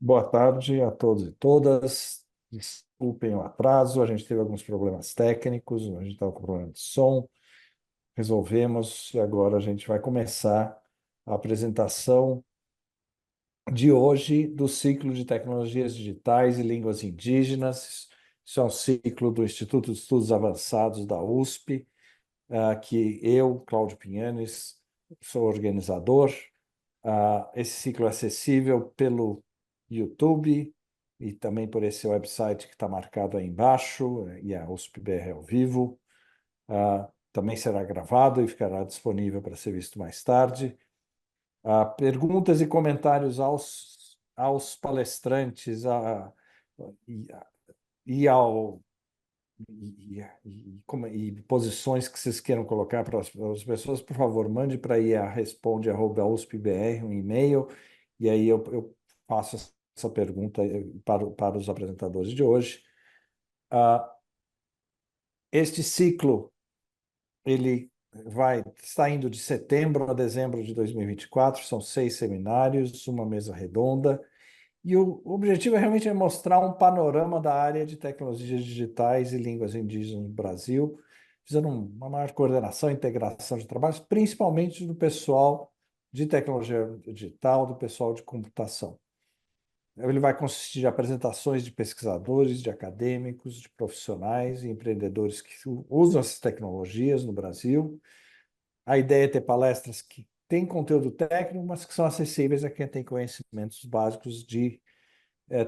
Boa tarde a todos e todas. Desculpem o atraso, a gente teve alguns problemas técnicos, a gente estava com problema de som, resolvemos e agora a gente vai começar a apresentação de hoje do ciclo de tecnologias digitais e línguas indígenas. Isso é um ciclo do Instituto de Estudos Avançados da USP, que eu, Cláudio Pinhanes, sou organizador. Esse ciclo é acessível pelo YouTube e também por esse website que está marcado aí embaixo, e a USP-BR ao vivo. Também será gravado e ficará disponível para ser visto mais tarde. Perguntas e comentários aos palestrantes e, e ao e posições que vocês queiram colocar para as pessoas, por favor, mande para ia@responde@uspbr um e-mail, e aí eu faço essa pergunta para os apresentadores de hoje. Ah, este ciclo, ele está indo de setembro a dezembro de 2024, são 6 seminários, uma mesa redonda, e o objetivo realmente é mostrar um panorama da área de tecnologias digitais e línguas indígenas no Brasil, fazendo uma maior coordenação e integração de trabalhos, principalmente do pessoal de tecnologia digital, do pessoal de computação. Ele vai consistir de apresentações de pesquisadores, de acadêmicos, de profissionais e empreendedores que usam essas tecnologias no Brasil. A ideia é ter palestras que têm conteúdo técnico, mas que são acessíveis a quem tem conhecimentos básicos de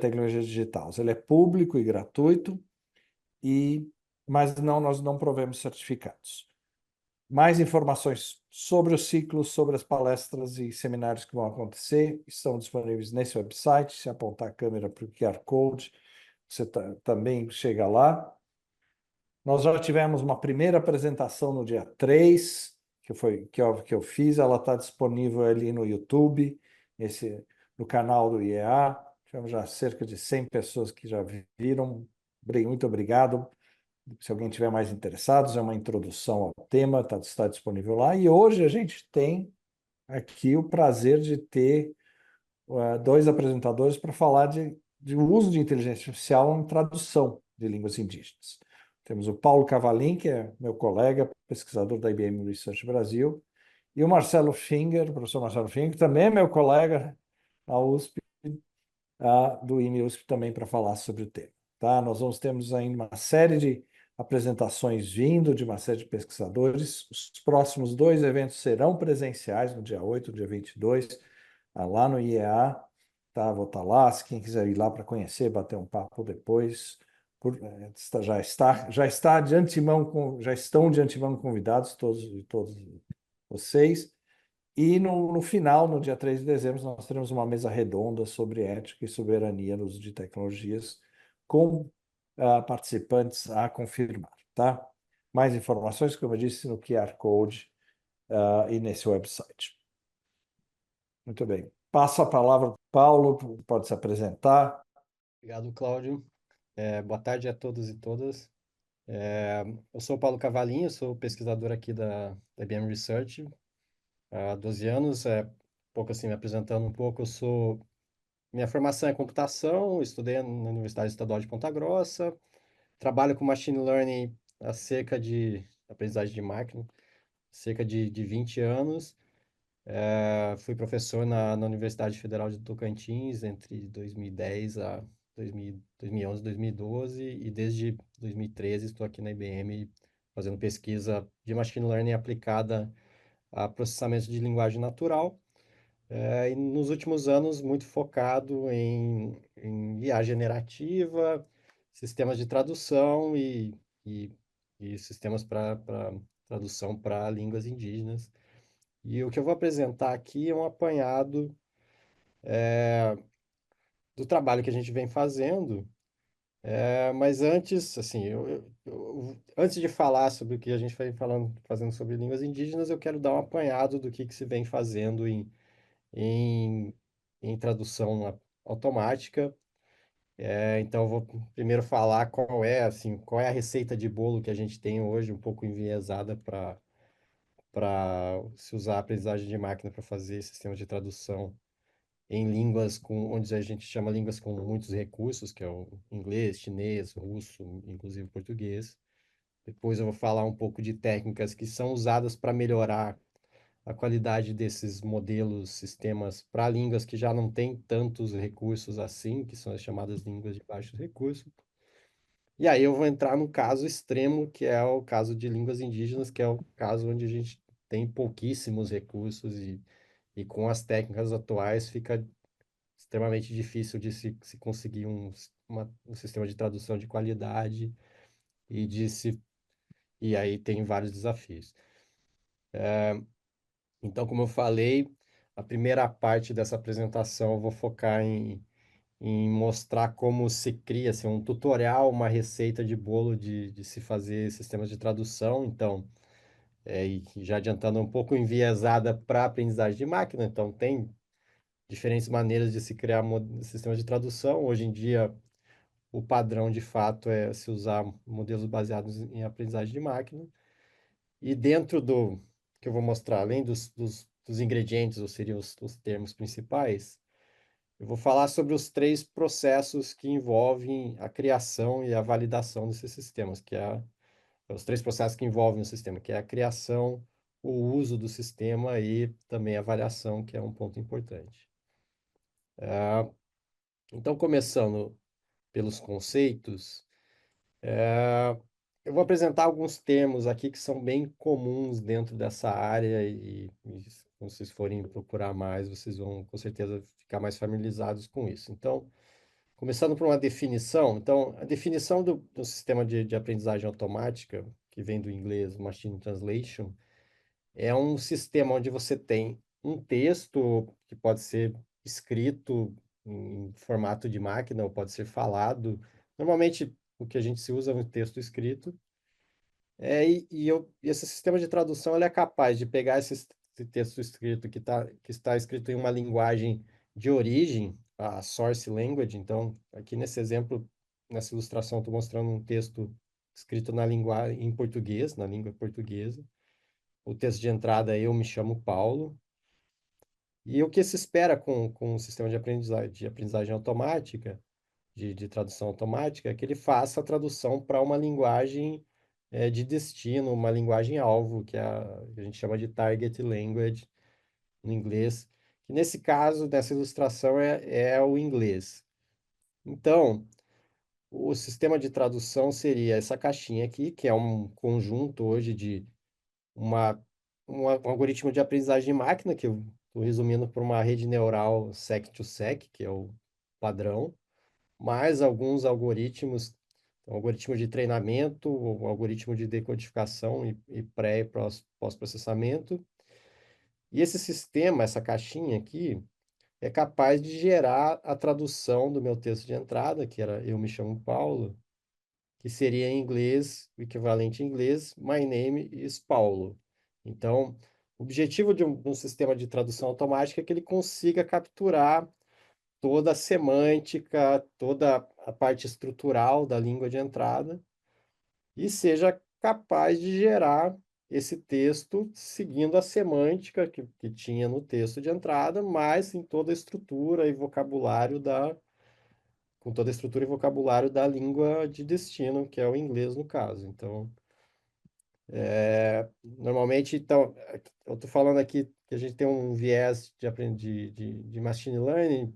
tecnologias digitais. Ele é público e gratuito, mas nós não provemos certificados. Mais informações sobre o ciclo, sobre as palestras e seminários que vão acontecer estão disponíveis nesse website. Se apontar a câmera para o QR Code, você também chega lá. Nós já tivemos uma primeira apresentação no dia 3, que eu fiz, ela está disponível ali no YouTube, no canal do IEA. Tivemos já cerca de 100 pessoas que já viram. Muito obrigado. Se alguém tiver mais interessados, é uma introdução ao tema, está disponível lá. E hoje a gente tem aqui o prazer de ter dois apresentadores para falar de uso de inteligência artificial em tradução de línguas indígenas. Temos o Paulo Cavalim, que é meu colega, pesquisador da IBM Research Brasil, e o Marcelo Finger, o professor Marcelo Finger, que também é meu colega na USP, do IME-USP também para falar sobre o tema. Tá? Nós temos ainda uma série de apresentações vindo de uma série de pesquisadores. Os próximos dois eventos serão presenciais, no dia 8 e no dia 22, lá no IEA. Tá? Vou estar lá, se quem quiser ir lá para conhecer, bater um papo depois. Já está de antemão, já estão de antemão convidados todos vocês. E no final, no dia 3 de dezembro, nós teremos uma mesa redonda sobre ética e soberania no uso de tecnologias, com participantes a confirmar, tá? Mais informações, como eu disse, no QR Code e nesse website. Muito bem. Passo a palavra para o Paulo, pode se apresentar. Obrigado, Cláudio. Boa tarde a todos e todas. Eu sou o Paulo Cavalinho, sou pesquisador aqui da IBM Research há 12 anos. Um pouco assim, me apresentando um pouco, minha formação é computação, estudei na Universidade Estadual de Ponta Grossa, trabalho com machine learning há cerca de aprendizagem de máquina, cerca de 20 anos. Fui professor na Universidade Federal de Tocantins entre 2010 a 2011, 2012 e desde 2013 estou aqui na IBM fazendo pesquisa de machine learning aplicada a processamento de linguagem natural. E nos últimos anos muito focado em IA generativa, sistemas de tradução e, e sistemas para tradução para línguas indígenas. E o que eu vou apresentar aqui é um apanhado do trabalho que a gente vem fazendo. Mas antes, assim, antes de falar sobre o que a gente vem fazendo sobre línguas indígenas, eu quero dar um apanhado do que se vem fazendo em, em tradução automática. Então, eu vou primeiro falar qual é a receita de bolo que a gente tem hoje, um pouco enviesada para se usar a aprendizagem de máquina para fazer sistemas de tradução em línguas onde a gente chama línguas com muitos recursos, que é o inglês, chinês, russo, inclusive português. Depois eu vou falar um pouco de técnicas que são usadas para melhorar a qualidade desses modelos, sistemas para línguas que já não têm tantos recursos assim, que são as chamadas línguas de baixos recursos. E aí eu vou entrar no caso extremo, que é o caso de línguas indígenas, que é o caso onde a gente tem pouquíssimos recursos e com as técnicas atuais fica extremamente difícil de se conseguir um sistema de tradução de qualidade e de se e aí tem vários desafios. Então, como eu falei, a primeira parte dessa apresentação eu vou focar em mostrar como se cria assim, um tutorial, uma receita de bolo de se fazer sistemas de tradução. Então, e já adiantando um pouco enviesada para aprendizagem de máquina, então tem diferentes maneiras de se criar sistemas de tradução. Hoje em dia, o padrão de fato é se usar modelos baseados em aprendizagem de máquina. E dentro do que eu vou mostrar, além dos ingredientes, ou seriam os termos principais, eu vou falar sobre os três processos que envolvem a criação e a validação desses sistemas, os três processos que envolvem o sistema, que é a criação, o uso do sistema e também a avaliação, que é um ponto importante. Então, começando pelos conceitos, eu vou apresentar alguns termos aqui que são bem comuns dentro dessa área e se vocês forem procurar mais, vocês vão com certeza ficar mais familiarizados com isso. Então, começando por uma definição. Então, a definição do sistema de aprendizagem automática, que vem do inglês Machine Translation, é um sistema onde você tem um texto que pode ser escrito em formato de máquina ou pode ser falado. Normalmente, o que a gente se usa é um texto escrito. E esse sistema de tradução ele é capaz de pegar esse texto escrito que está escrito em uma linguagem de origem, a source language. Então, aqui nesse exemplo, nessa ilustração, estou mostrando um texto escrito na linguagem em português, na língua portuguesa. O texto de entrada é Eu me chamo Paulo. E o que se espera com o sistema de aprendizagem automática, de tradução automática, é que ele faça a tradução para uma linguagem de destino, uma linguagem alvo, que a gente chama de target language no inglês, que nesse caso, nessa ilustração, é o inglês. Então, o sistema de tradução seria essa caixinha aqui, que é um conjunto hoje de uma, um algoritmo de aprendizagem de máquina, que eu estou resumindo por uma rede neural sec-to-sec, que é o padrão, mais alguns algoritmos, um algoritmo de treinamento, um algoritmo de decodificação e pré e pós-processamento. E esse sistema, essa caixinha aqui, é capaz de gerar a tradução do meu texto de entrada, que era Eu me chamo Paulo, que seria em inglês, o equivalente em inglês, My name is Paulo. Então, o objetivo de um sistema de tradução automática é que ele consiga capturar toda a semântica, toda a parte estrutural da língua de entrada e seja capaz de gerar esse texto seguindo a semântica que tinha no texto de entrada, mas em toda a estrutura e vocabulário com toda a estrutura e vocabulário da língua de destino, que é o inglês no caso. Então, normalmente, então, eu estou falando aqui que a gente tem um viés de machine learning.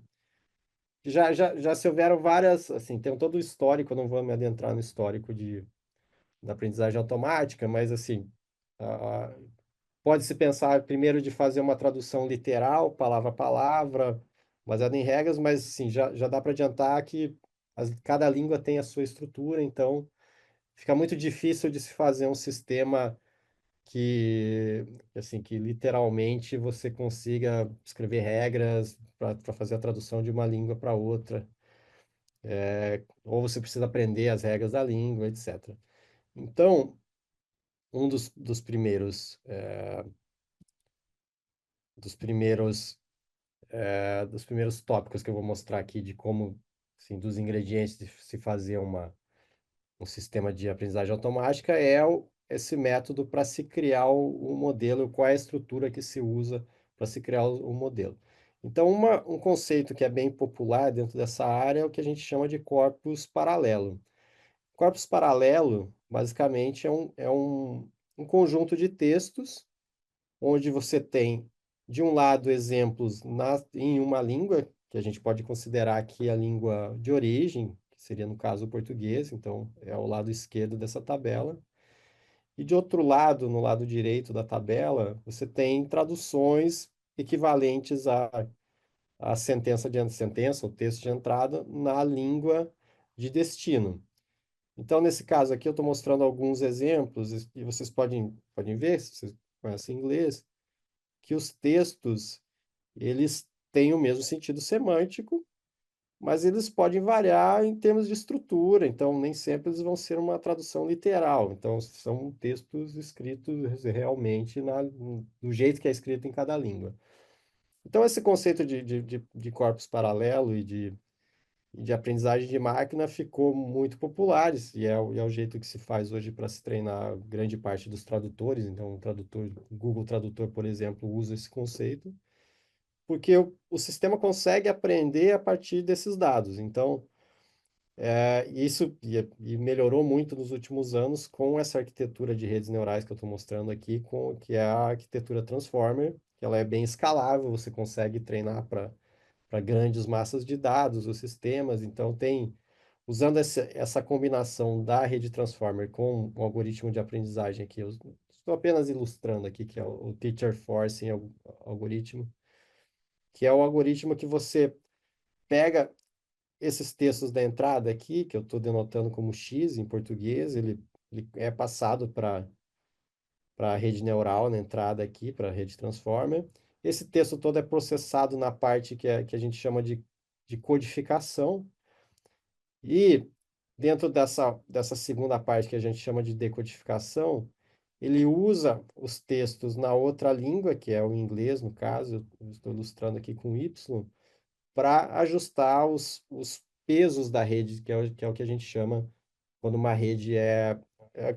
Já se houveram várias, assim, tem todo o histórico, eu não vou me adentrar no histórico da aprendizagem automática, mas, assim, a- a- pode-se pensar primeiro de fazer uma tradução literal, palavra a palavra, baseada em regras, mas, assim, já dá para adiantar que cada língua tem a sua estrutura, então fica muito difícil de se fazer um sistema que literalmente você consiga escrever regras para fazer a tradução de uma língua para outra. Ou você precisa aprender as regras da língua, etc. Então, um dos primeiros, dos primeiros tópicos que eu vou mostrar aqui de como, assim, dos ingredientes de se fazer um sistema de aprendizagem automática é esse método para se criar o modelo, qual é a estrutura que se usa para se criar o modelo. Então, um conceito que é bem popular dentro dessa área é o que a gente chama de corpus paralelo. Corpus paralelo, basicamente, um conjunto de textos onde você tem, de um lado, exemplos em uma língua, que a gente pode considerar aqui a língua de origem, que seria, no caso, o português, então é o lado esquerdo dessa tabela. E de outro lado, no lado direito da tabela, você tem traduções equivalentes à sentença, o texto de entrada, na língua de destino. Então, nesse caso aqui, eu estou mostrando alguns exemplos, e vocês podem ver, se vocês conhecem inglês, que os textos, eles têm o mesmo sentido semântico, mas eles podem variar em termos de estrutura, então nem sempre eles vão ser uma tradução literal. Então, são textos escritos realmente do jeito que é escrito em cada língua. Então, esse conceito de corpus paralelo e de aprendizagem de máquina ficou muito populares, e é o jeito que se faz hoje para se treinar grande parte dos tradutores. Então, o Google Tradutor, por exemplo, usa esse conceito, porque o sistema consegue aprender a partir desses dados. Então, isso melhorou muito nos últimos anos com essa arquitetura de redes neurais que eu estou mostrando aqui, que é a arquitetura Transformer, que ela é bem escalável, você consegue treinar para grandes massas de dados, os sistemas. Então, usando essa combinação da rede Transformer com o algoritmo de aprendizagem aqui, eu estou apenas ilustrando aqui, que é o Teacher Forcing algoritmo, que é o algoritmo que você pega esses textos da entrada aqui, que eu estou denotando como X em português, ele é passado para a rede neural na entrada aqui, para a rede Transformer. Esse texto todo é processado na parte que a gente chama de codificação, e dentro dessa segunda parte que a gente chama de decodificação, ele usa os textos na outra língua, que é o inglês, no caso, eu estou ilustrando aqui com Y, para ajustar os pesos da rede, que é o que a gente chama quando uma rede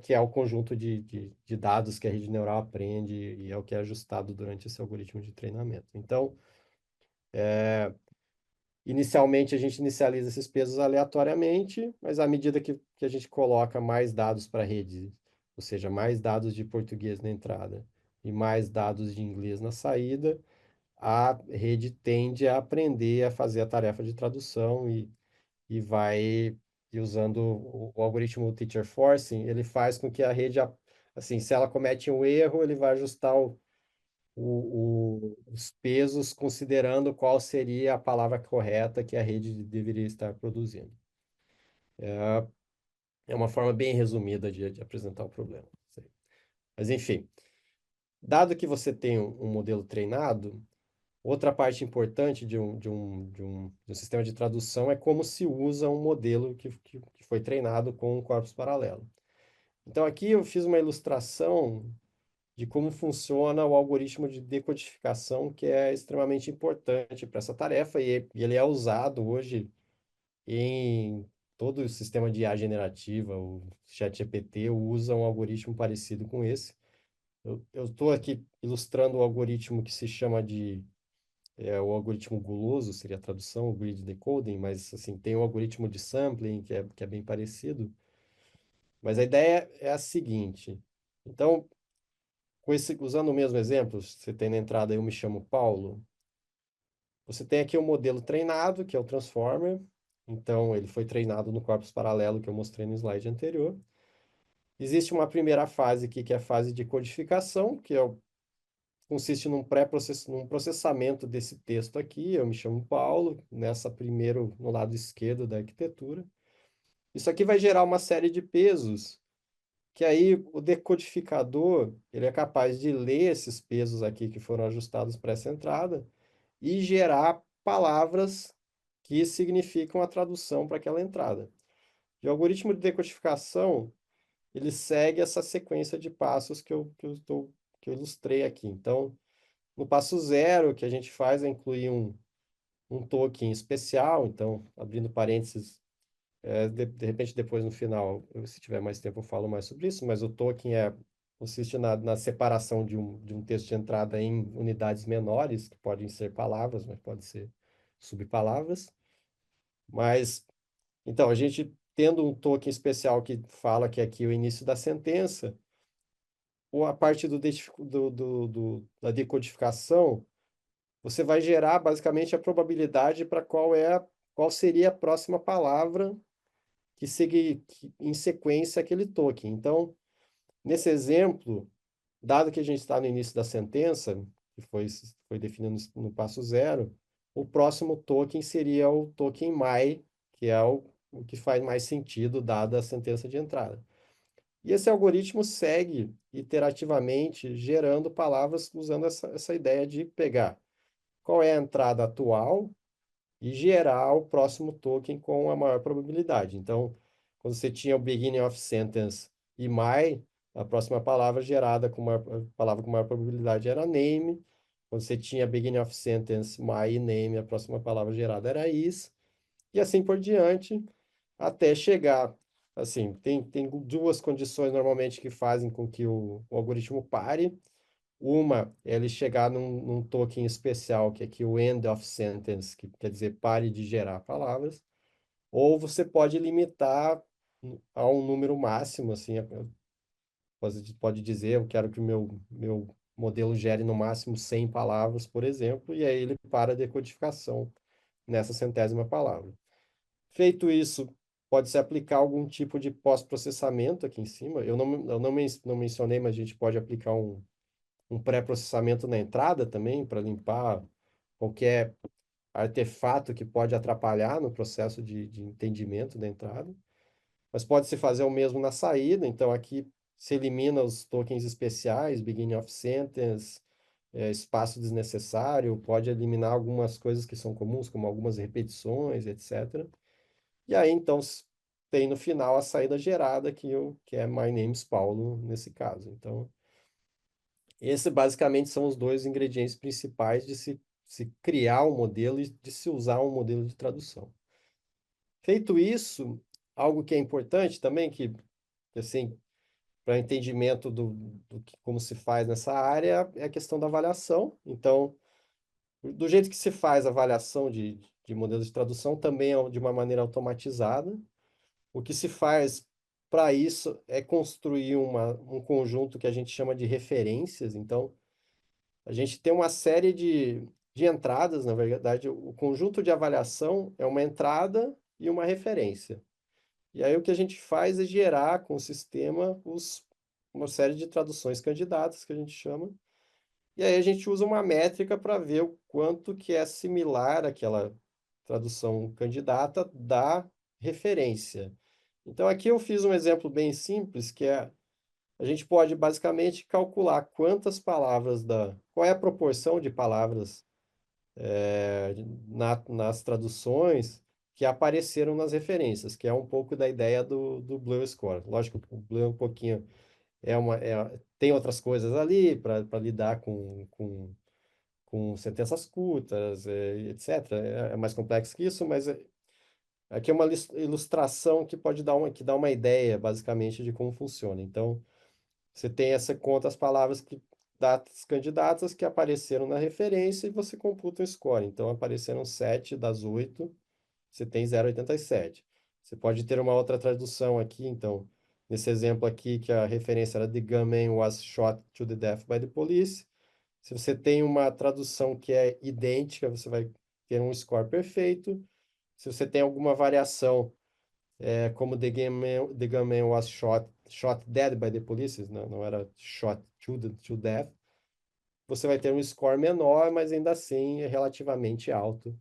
que é o conjunto de dados que a rede neural aprende, e é o que é ajustado durante esse algoritmo de treinamento. Então, inicialmente a gente inicializa esses pesos aleatoriamente, mas à medida que a gente coloca mais dados para a rede, ou seja, mais dados de português na entrada e mais dados de inglês na saída, a rede tende a aprender a fazer a tarefa de tradução, e vai e usando o algoritmo Teacher Forcing, ele faz com que a rede, assim, se ela comete um erro, ele vai ajustar os pesos considerando qual seria a palavra correta que a rede deveria estar produzindo. É uma forma bem resumida de apresentar o problema. Mas, enfim, dado que você tem um modelo treinado, outra parte importante de um sistema de tradução é como se usa um modelo que foi treinado com um corpus paralelo. Então, aqui eu fiz uma ilustração de como funciona o algoritmo de decodificação, que é extremamente importante para essa tarefa, e ele é usado hoje em todo o sistema de IA generativa. O ChatGPT usa um algoritmo parecido com esse. Eu estou aqui ilustrando o algoritmo que se chama o algoritmo guloso, seria a tradução, o grid decoding, mas assim, tem o algoritmo de sampling, que é bem parecido. Mas a ideia é a seguinte. Então, usando o mesmo exemplo, você tem na entrada eu me chamo Paulo, você tem aqui o modelo treinado, que é o Transformer. Então, ele foi treinado no corpus paralelo que eu mostrei no slide anterior. Existe uma primeira fase aqui, que é a fase de codificação, consiste num processamento desse texto aqui. Eu me chamo Paulo, no lado esquerdo da arquitetura. Isso aqui vai gerar uma série de pesos, que aí o decodificador, ele é capaz de ler esses pesos aqui que foram ajustados para essa entrada e gerar palavras que significam a tradução para aquela entrada. E o algoritmo de decodificação, ele segue essa sequência de passos que eu ilustrei aqui. Então, no passo zero, o que a gente faz é incluir um token especial. Então, abrindo parênteses, de repente depois no final, se tiver mais tempo eu falo mais sobre isso, mas o token consiste na separação de um texto de entrada em unidades menores, que podem ser palavras, mas podem ser subpalavras. Mas, então, a gente tendo um token especial que fala que é aqui o início da sentença, ou a parte da decodificação, você vai gerar basicamente a probabilidade para qual seria a próxima palavra em sequência aquele token. Então, nesse exemplo, dado que a gente está no início da sentença, que foi definido no passo zero, o próximo token seria o token my, que é o que faz mais sentido dada a sentença de entrada. E esse algoritmo segue iterativamente gerando palavras usando essa ideia de pegar qual é a entrada atual e gerar o próximo token com a maior probabilidade. Então, quando você tinha o beginning of sentence e my, a próxima palavra gerada com uma palavra com maior probabilidade era name. Quando você tinha beginning of sentence, my e name, a próxima palavra gerada era is. E assim por diante, até chegar. Assim, tem duas condições normalmente que fazem com que o algoritmo pare. Uma é ele chegar num token especial, que é aqui o end of sentence, que quer dizer pare de gerar palavras, ou você pode limitar a um número máximo, assim, pode dizer, eu quero que o meu modelo gere no máximo 100 palavras, por exemplo, e aí ele para a decodificação nessa centésima palavra. Feito isso, pode-se aplicar algum tipo de pós-processamento aqui em cima. Eu não mencionei, mas a gente pode aplicar um pré-processamento na entrada também, para limpar qualquer artefato que pode atrapalhar no processo de entendimento da entrada. Mas pode-se fazer o mesmo na saída, então aqui se elimina os tokens especiais, beginning of sentence, espaço desnecessário, pode eliminar algumas coisas que são comuns, como algumas repetições, etc. E aí, então, tem no final a saída gerada, que é My Name's Paulo, nesse caso. Então, esses basicamente são os dois ingredientes principais de se criar um modelo e de se usar um modelo de tradução. Feito isso, algo que é importante também, que assim, para entendimento como se faz nessa área, é a questão da avaliação. Então, do jeito que se faz a avaliação de modelos de tradução, também é de uma maneira automatizada. O que se faz para isso é construir um conjunto que a gente chama de referências. Então, a gente tem uma série de entradas, na verdade, o conjunto de avaliação é uma entrada e uma referência. E aí o que a gente faz é gerar com o sistema uma série de traduções candidatas, que a gente chama, e aí a gente usa uma métrica para ver o quanto que é similar àquela tradução candidata da referência. Então aqui eu fiz um exemplo bem simples, que é a gente pode basicamente calcular qual é a proporção de palavras nas traduções que apareceram nas referências, que é um pouco da ideia do Blue Score. Lógico que o Blue é um pouquinho, tem outras coisas ali para lidar com sentenças curtas, etc. É mais complexo que isso, mas aqui é uma ilustração que pode que dá uma ideia, basicamente, de como funciona. Então, você tem essa conta as palavras datas candidatas que apareceram na referência e você computa o score. Então, apareceram 7 das 8, você tem 0,87. Você pode ter uma outra tradução aqui, então, nesse exemplo aqui, que a referência era The gunman was shot to the death by the police. Se você tem uma tradução que é idêntica, você vai ter um score perfeito. Se você tem alguma variação, como the gunman was shot dead by the police, não era shot to death, você vai ter um score menor, mas ainda assim é relativamente alto.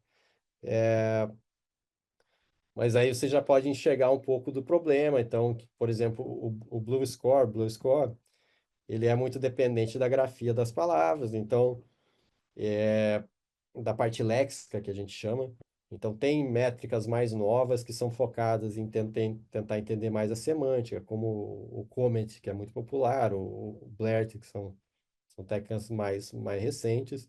Mas aí você já pode enxergar um pouco do problema. Então, por exemplo, o Blue Score, ele é muito dependente da grafia das palavras. Então, da parte léxica, que a gente chama. Então, tem métricas mais novas que são focadas em tentar entender mais a semântica, como o comment, que é muito popular, o BLERT, que são técnicas mais recentes.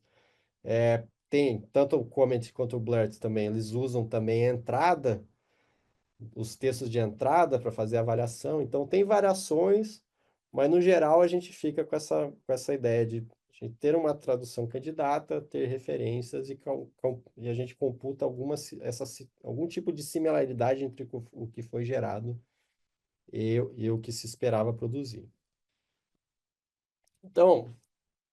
Tem tanto o comment quanto o BLERT também, eles usam também a entrada, os textos de entrada para fazer a avaliação. Então, tem variações, Mas, no geral, a gente fica com essa ideia de a gente ter uma tradução candidata, ter referências e a gente computa algum tipo de similaridade entre o que foi gerado e o que se esperava produzir. Então,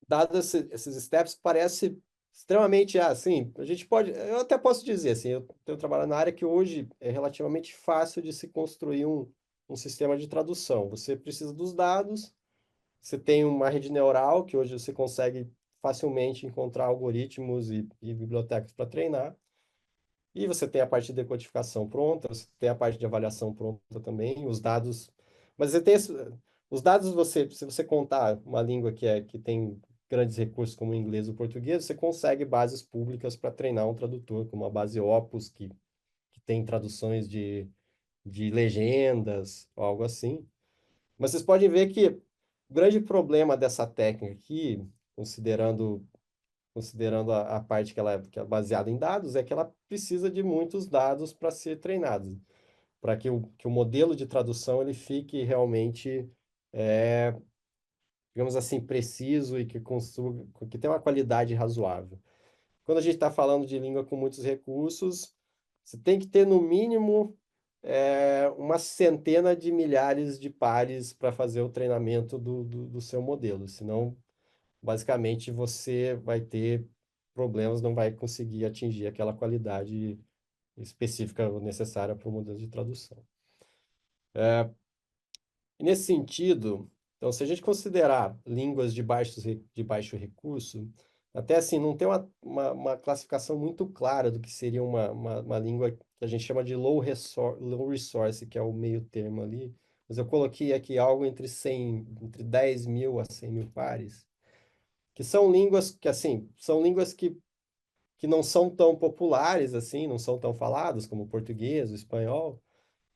dados esses steps, parece extremamente assim. A gente pode, eu até posso dizer assim, eu tenho trabalhado na área que hoje é relativamente fácil de se construir um sistema de tradução. Você precisa dos dados, você tem uma rede neural que hoje você consegue facilmente encontrar algoritmos e bibliotecas para treinar. E você tem a parte de decodificação pronta, você tem a parte de avaliação pronta também, os dados. Mas você tem os dados, se você contar uma língua que tem grandes recursos como o inglês ou o português, você consegue bases públicas para treinar um tradutor, como a base Opus, que tem traduções de legendas, ou algo assim. Mas vocês podem ver que o grande problema dessa técnica aqui, considerando a parte que é baseada em dados, é que ela precisa de muitos dados para ser treinado, para que o modelo de tradução ele fique realmente, é, digamos assim, preciso e que tenha uma qualidade razoável. Quando a gente está falando de língua com muitos recursos, você tem que ter no mínimo uma centena de milhares de pares para fazer o treinamento do seu modelo, senão basicamente você vai ter problemas, não vai conseguir atingir aquela qualidade específica necessária para o modelo de tradução. E nesse sentido, então, se a gente considerar línguas de baixo recurso, até assim, não tem uma classificação muito clara do que seria uma língua que a gente chama de low resource, que é o meio termo ali, mas eu coloquei aqui algo entre 10 mil a 100 mil pares, que são línguas que, assim, são línguas que não são tão populares, assim, não são tão faladas como o português, o espanhol,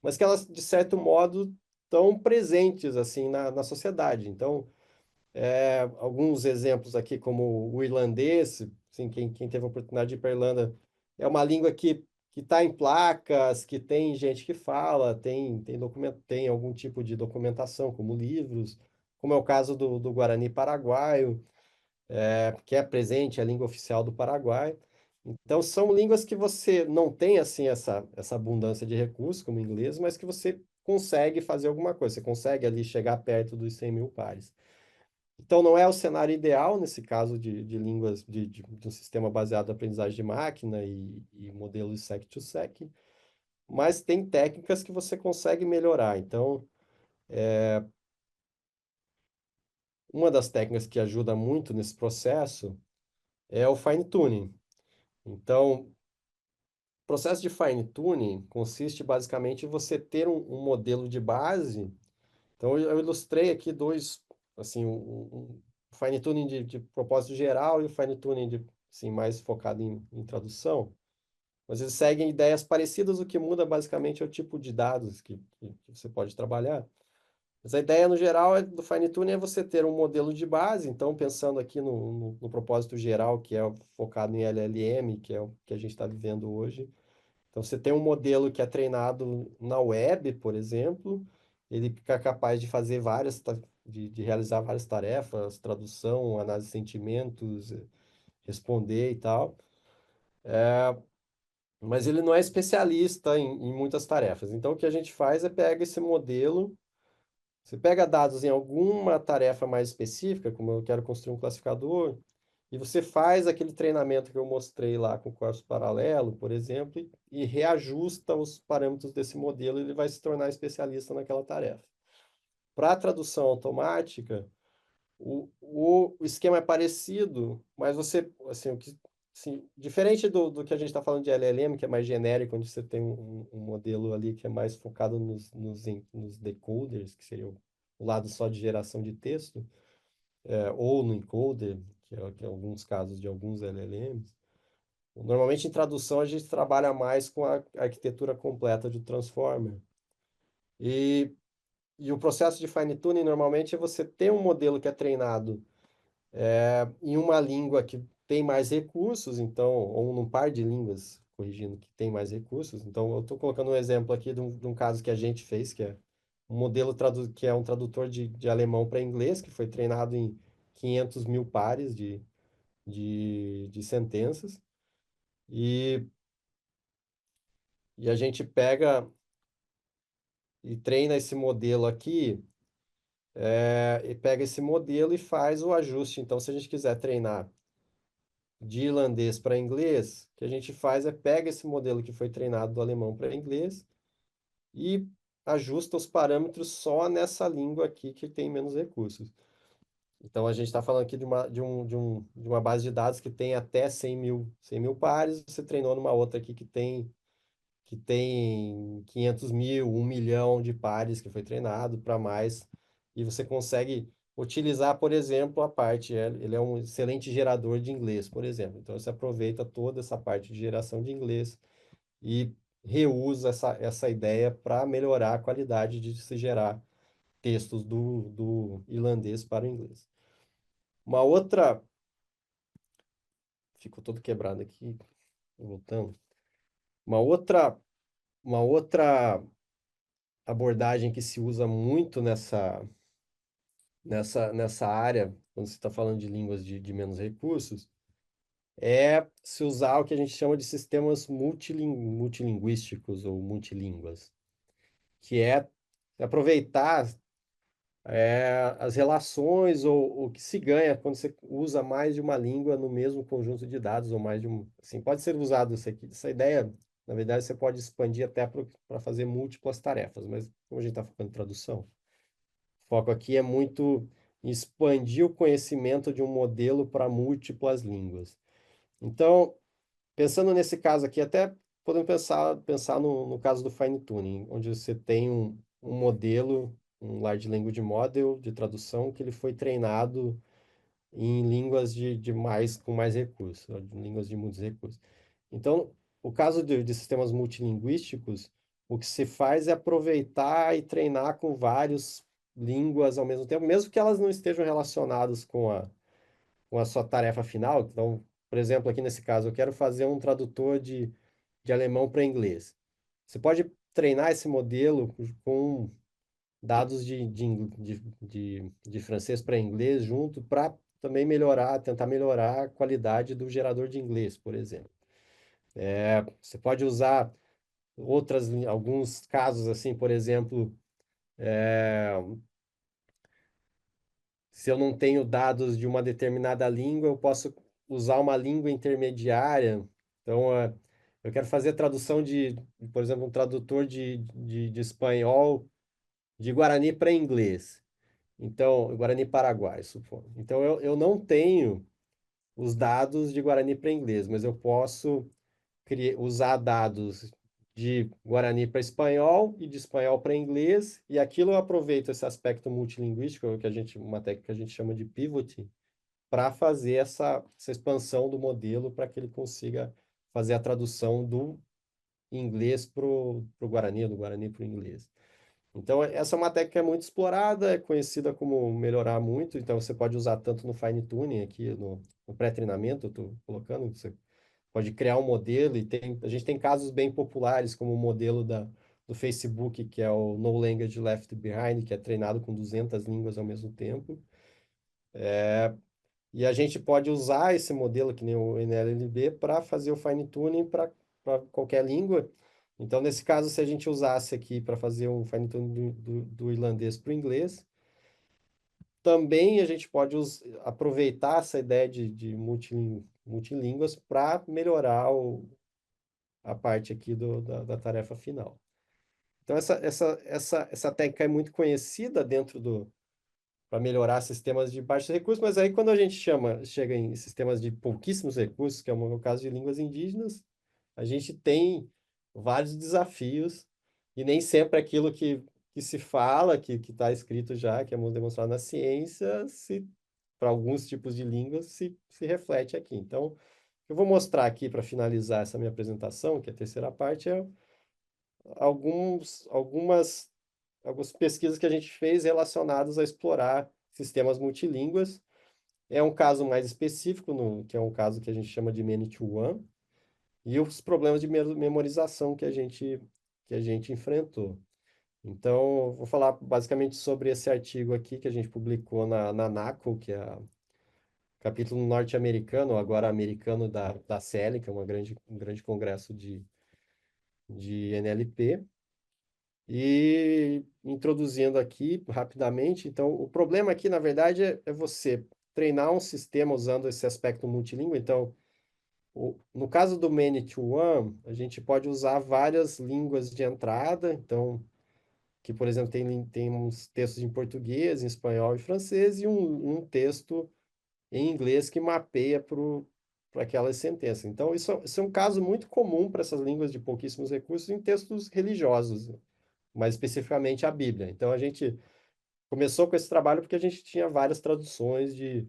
mas que elas, de certo modo, estão presentes, assim, na sociedade. Então, alguns exemplos aqui, como o irlandês, assim, quem teve a oportunidade de ir para a Irlanda, é uma língua que está em placas, que tem gente que fala, tem algum tipo de documentação, como livros, como é o caso do Guarani Paraguaio, que é presente, é a língua oficial do Paraguai. Então, são línguas que você não tem, assim, essa abundância de recursos, como o inglês, mas que você consegue fazer alguma coisa, você consegue ali chegar perto dos 100 mil pares. Então, não é o cenário ideal, nesse caso de línguas, de um sistema baseado em aprendizagem de máquina e modelos sec-to-sec, mas tem técnicas que você consegue melhorar. Então, uma das técnicas que ajuda muito nesse processo é o fine tuning. Então, o processo de fine tuning consiste basicamente em você ter um modelo de base. Então, eu ilustrei aqui dois, assim, um fine tuning de propósito geral e o fine tuning assim, mais focado em tradução. Mas eles seguem ideias parecidas, o que muda basicamente é o tipo de dados que você pode trabalhar. Mas a ideia, no geral, do fine tuning é você ter um modelo de base, então, pensando aqui no propósito geral, que é focado em LLM, que é o que a gente está vivendo hoje. Então, você tem um modelo que é treinado na web, por exemplo, ele fica capaz de fazer de realizar várias tarefas, tradução, análise de sentimentos, responder e tal. Mas ele não é especialista em muitas tarefas. Então, o que a gente faz é pega esse modelo, você pega dados em alguma tarefa mais específica, como eu quero construir um classificador, e você faz aquele treinamento que eu mostrei lá com o corpo paralelo, por exemplo, e reajusta os parâmetros desse modelo, e ele vai se tornar especialista naquela tarefa. Para a tradução automática, o esquema é parecido, mas você, assim, assim, diferente do que a gente está falando de LLM, que é mais genérico, onde você tem um modelo ali que é mais focado nos decoders, que seria o lado só de geração de texto, ou no encoder, que é alguns casos de alguns LLMs. Normalmente, em tradução, a gente trabalha mais com a arquitetura completa de Transformer. E, e o processo de fine-tuning, normalmente, é você ter um modelo que é treinado em uma língua que tem mais recursos, então, ou num par de línguas, corrigindo, que tem mais recursos. Então, eu estou colocando um exemplo aqui de um caso que a gente fez, que é um modelo que é um tradutor de alemão para inglês, que foi treinado em 500 mil pares de sentenças. E, e a gente pega e treina esse modelo aqui, e pega esse modelo e faz o ajuste. Então, se a gente quiser treinar de irlandês para inglês, o que a gente faz é pega esse modelo que foi treinado do alemão para inglês e ajusta os parâmetros só nessa língua aqui que tem menos recursos. Então, a gente está falando aqui de uma base de dados que tem até 100 mil pares, você treinou numa outra aqui que tem 500 mil, 1 milhão de pares que foi treinado para mais, e você consegue utilizar, por exemplo, a parte, ele é um excelente gerador de inglês, por exemplo. Então, você aproveita toda essa parte de geração de inglês e reusa essa ideia para melhorar a qualidade de se gerar textos do irlandês para o inglês. Uma outra, ficou todo quebrado aqui, voltando. Uma outra, uma outra abordagem que se usa muito nessa área, quando você está falando de línguas de menos recursos, é se usar o que a gente chama de sistemas multilinguísticos ou multilínguas, que é aproveitar as relações ou o que se ganha quando você usa mais de uma língua no mesmo conjunto de dados, ou mais de um. Assim, pode ser usado isso aqui. Essa ideia, na verdade, você pode expandir até para fazer múltiplas tarefas, mas como a gente está focando em tradução, o foco aqui é muito em expandir o conhecimento de um modelo para múltiplas línguas. Então, pensando nesse caso aqui, até podemos pensar no caso do fine tuning, onde você tem um modelo, um Large Language Model de tradução, que ele foi treinado em línguas com mais recursos, línguas de muitos recursos. Então, o caso de sistemas multilinguísticos, o que se faz é aproveitar e treinar com várias línguas ao mesmo tempo, mesmo que elas não estejam relacionadas com a sua tarefa final. Então, por exemplo, aqui nesse caso, eu quero fazer um tradutor de alemão para inglês. Você pode treinar esse modelo com dados de francês para inglês junto para também tentar melhorar a qualidade do gerador de inglês, por exemplo. Você pode usar alguns casos assim, por exemplo, se eu não tenho dados de uma determinada língua, eu posso usar uma língua intermediária. Então, eu quero fazer a tradução por exemplo, um tradutor de espanhol, de Guarani para inglês. Então, Guarani Paraguai, supondo. Então, eu não tenho os dados de Guarani para inglês, mas eu posso usar dados de Guarani para espanhol e de espanhol para inglês, e aquilo eu aproveito esse aspecto multilinguístico, uma técnica que a gente chama de pivoting, para fazer essa expansão do modelo para que ele consiga fazer a tradução do inglês para o Guarani, do Guarani para o inglês. Então, essa é uma técnica que é muito explorada, é conhecida como melhorar muito, então você pode usar tanto no fine tuning aqui, no pré-treinamento, eu estou colocando, você pode criar um modelo e a gente tem casos bem populares, como o modelo do Facebook, que é o No Language Left Behind, que é treinado com 200 línguas ao mesmo tempo. E a gente pode usar esse modelo, que nem o NLLB, para fazer o fine tuning para qualquer língua. Então, nesse caso, se a gente usasse aqui para fazer um fine tuning do irlandês para o inglês, também a gente pode aproveitar essa ideia de multilínguas para melhorar a parte aqui da tarefa final. Então, essa técnica é muito conhecida para melhorar sistemas de baixos recursos, mas aí quando a gente chega em sistemas de pouquíssimos recursos, que é o meu caso de línguas indígenas, a gente tem vários desafios e nem sempre aquilo que se fala, que está escrito já, que é demonstrado na ciência, para alguns tipos de línguas, se reflete aqui. Então, eu vou mostrar aqui para finalizar essa minha apresentação, que é a terceira parte, algumas pesquisas que a gente fez relacionadas a explorar sistemas multilínguas. É um caso mais específico, que é um caso que a gente chama de Many-to-One, e os problemas de memorização que a gente enfrentou. Então, vou falar basicamente sobre esse artigo aqui que a gente publicou na NACO, que é o capítulo norte-americano, agora americano da CL, que é um grande congresso de NLP. E introduzindo aqui rapidamente, então, o problema aqui, na verdade, é você treinar um sistema usando esse aspecto multilíngua. Então, no caso do Many to One, a gente pode usar várias línguas de entrada. Então, que, por exemplo, tem uns textos em português, em espanhol e francês, e um texto em inglês que mapeia para aquelas sentenças. Então, isso é um caso muito comum para essas línguas de pouquíssimos recursos em textos religiosos, mais especificamente a Bíblia. Então, a gente começou com esse trabalho porque a gente tinha várias traduções de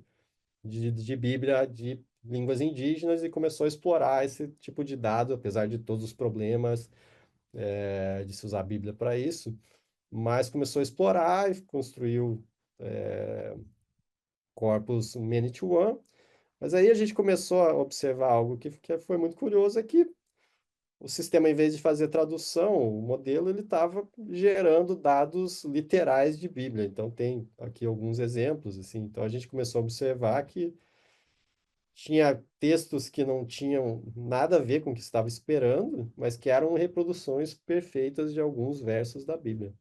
Bíblia de línguas indígenas e começou a explorar esse tipo de dado, apesar de todos os problemas de se usar a Bíblia para isso, mas começou a explorar e construiu corpus Many-to-One. Mas aí a gente começou a observar algo que foi muito curioso, é que o sistema, em vez de fazer tradução, o modelo ele estava gerando dados literais de Bíblia. Então tem aqui alguns exemplos assim. Então a gente começou a observar que tinha textos que não tinham nada a ver com o que estava esperando, mas que eram reproduções perfeitas de alguns versos da Bíblia.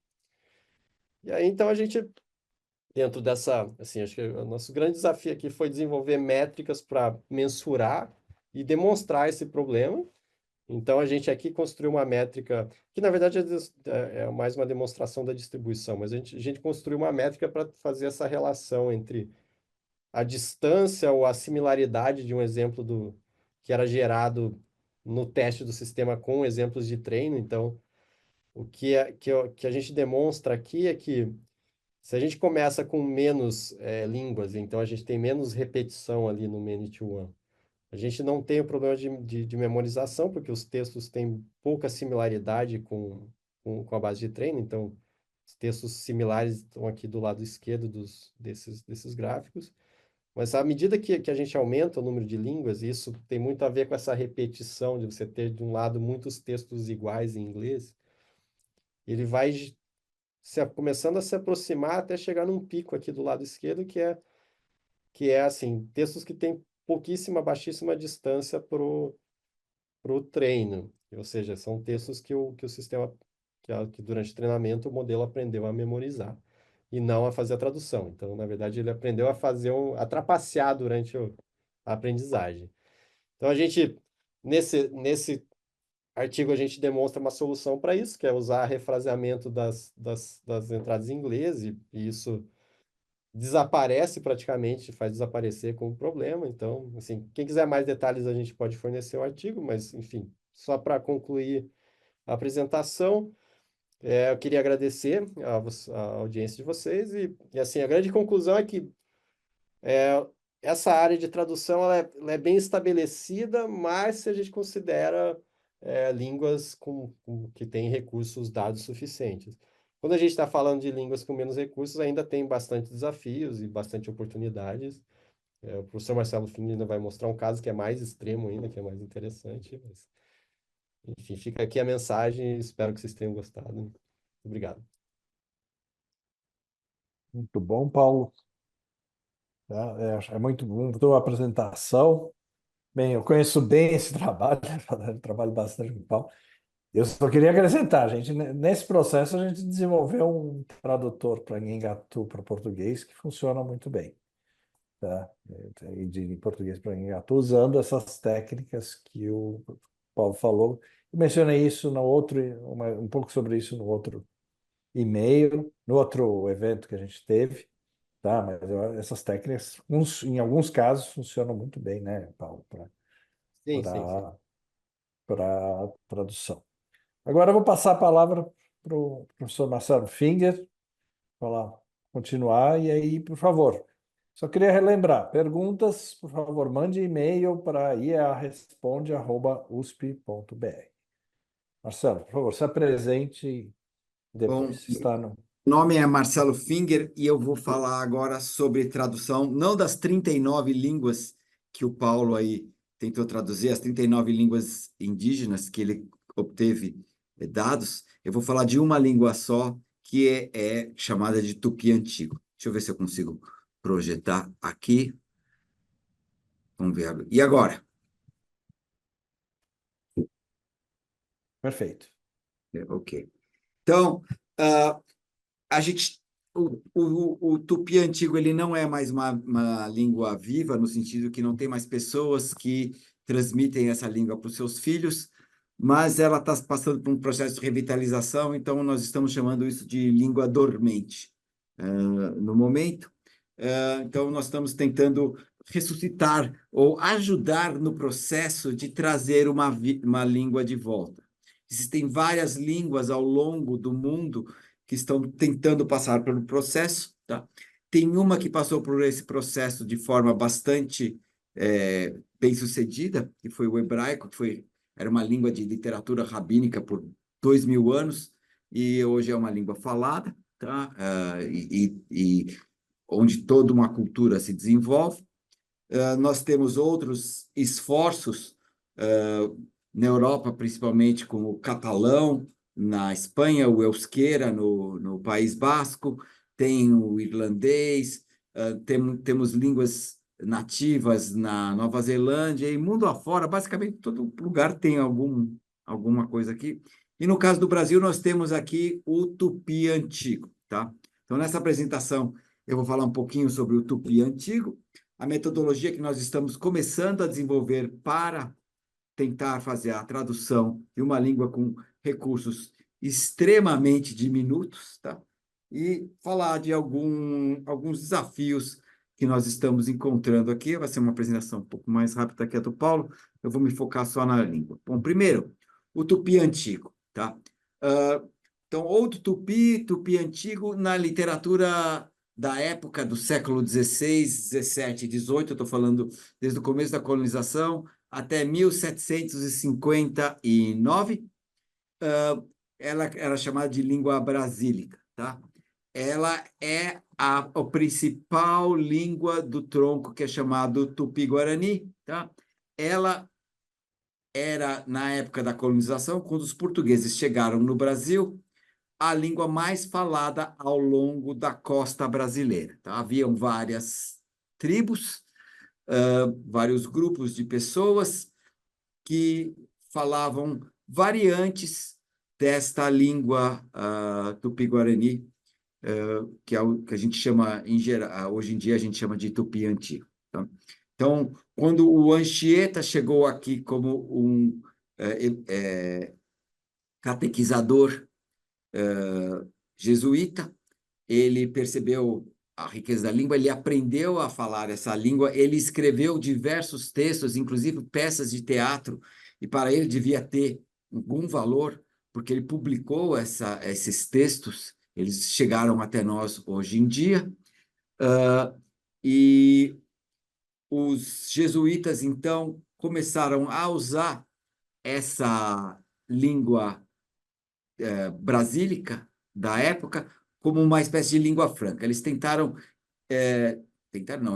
E aí então a gente dentro dessa, assim, acho que o nosso grande desafio aqui foi desenvolver métricas para mensurar e demonstrar esse problema. Então, a gente aqui construiu uma métrica, que na verdade é mais uma demonstração da distribuição, mas a gente construiu uma métrica para fazer essa relação entre a distância ou a similaridade de um exemplo que era gerado no teste do sistema com exemplos de treino. Então, que a gente demonstra aqui é que se a gente começa com menos línguas, então a gente tem menos repetição ali no Many-to-One. A gente não tem o problema de memorização, porque os textos têm pouca similaridade com a base de treino, então os textos similares estão aqui do lado esquerdo desses gráficos. Mas à medida que a gente aumenta o número de línguas, e isso tem muito a ver com essa repetição de você ter, de um lado, muitos textos iguais em inglês, ele vai começando a se aproximar até chegar num pico aqui do lado esquerdo, que é assim, textos que têm pouquíssima, baixíssima distância para o treino. Ou seja, são textos que o sistema, que durante o treinamento o modelo aprendeu a memorizar e não a fazer a tradução. Então, na verdade, ele aprendeu a a trapacear durante a aprendizagem. Então, nesse artigo, a gente demonstra uma solução para isso, que é usar refraseamento das entradas em inglês, e isso desaparece praticamente, faz desaparecer como problema. Então, assim, quem quiser mais detalhes, a gente pode fornecer o artigo, mas, enfim, só para concluir a apresentação, eu queria agradecer a audiência de vocês e, assim, a grande conclusão é que é, essa área de tradução ela é bem estabelecida, mas se a gente considera línguas que têm recursos dados suficientes. Quando a gente está falando de línguas com menos recursos, ainda tem bastante desafios e bastante oportunidades. O professor Marcelo Fini ainda vai mostrar um caso que é mais extremo ainda, que é mais interessante. Mas, enfim, fica aqui a mensagem. Espero que vocês tenham gostado. Obrigado. Muito bom, Paulo. Tá? É muito bom a tua apresentação. Bem, eu conheço bem esse trabalho, eu trabalho bastante com o Paulo. Eu só queria acrescentar, gente, nesse processo a gente desenvolveu um tradutor para Ngangatu para português que funciona muito bem, tá? E de português para Ngangatu, usando essas técnicas que o Paulo falou. Eu mencionei isso no outro, um pouco sobre isso no outro e-mail, no outro evento que a gente teve, tá? Mas essas técnicas, em alguns casos, funcionam muito bem, né, Paulo, Sim, sim, sim. para tradução. Agora eu vou passar a palavra para o professor Marcelo Finger, para continuar, e aí, por favor, só queria relembrar, perguntas, por favor, mande e-mail para iaresponde@usp.br. Marcelo, por favor, se apresente e Bom, depois está no... meu nome é Marcelo Finger e eu vou falar agora sobre tradução, não das 39 línguas que o Paulo aí tentou traduzir, as 39 línguas indígenas que ele obteve dados. Eu vou falar de uma língua só, que é chamada de tupi antigo. Deixa eu ver se eu consigo projetar aqui. Vamos ver. E agora? Perfeito. Ok. Então, ah, a gente, o tupi antigo ele não é mais uma língua viva, no sentido que não tem mais pessoas que transmitem essa língua para os seus filhos, mas ela está passando por um processo de revitalização, então nós estamos chamando isso de língua dormente, no momento. Então, nós estamos tentando ressuscitar ou ajudar no processo de trazer uma língua de volta. Existem várias línguas ao longo do mundo que estão tentando passar pelo processo, tá? Tem uma que passou por esse processo de forma bastante bem-sucedida, que foi o hebraico, era uma língua de literatura rabínica por 2000 anos, e hoje é uma língua falada, tá? E onde toda uma cultura se desenvolve. Nós temos outros esforços na Europa, principalmente com o catalão, na Espanha, o euskera, no País Basco, tem o irlandês, temos línguas nativas na Nova Zelândia e mundo afora, basicamente todo lugar tem alguma coisa aqui. E no caso do Brasil, nós temos aqui o tupi antigo, tá? Então, nessa apresentação, eu vou falar um pouquinho sobre o tupi antigo, a metodologia que nós estamos começando a desenvolver para tentar fazer a tradução de uma língua com recursos extremamente diminutos, tá? E falar de alguns desafios que nós estamos encontrando aqui. Vai ser uma apresentação um pouco mais rápida que a do Paulo, eu vou me focar só na língua. Bom, primeiro, o tupi antigo, tá? Então, outro tupi, tupi antigo, na literatura da época do século XVI, XVII e XVIII, eu estou falando desde o começo da colonização, até 1759, ela era chamada de língua brasílica, tá? Ela é a principal língua do tronco que é chamado Tupi-Guarani, tá? Ela era, na época da colonização, quando os portugueses chegaram no Brasil, a língua mais falada ao longo da costa brasileira, tá? Haviam várias tribos, vários grupos de pessoas que falavam variantes desta língua tupi-guarani, que é o que a gente chama, em geral, hoje em dia a gente chama de tupi antigo. Tá? Então, quando o Anchieta chegou aqui como um catequizador jesuíta, ele percebeu a riqueza da língua, ele aprendeu a falar essa língua, ele escreveu diversos textos, inclusive peças de teatro, e para ele devia ter algum valor, porque ele publicou esses textos, eles chegaram até nós hoje em dia, e os jesuítas, então, começaram a usar essa língua brasílica da época como uma espécie de língua franca. Eles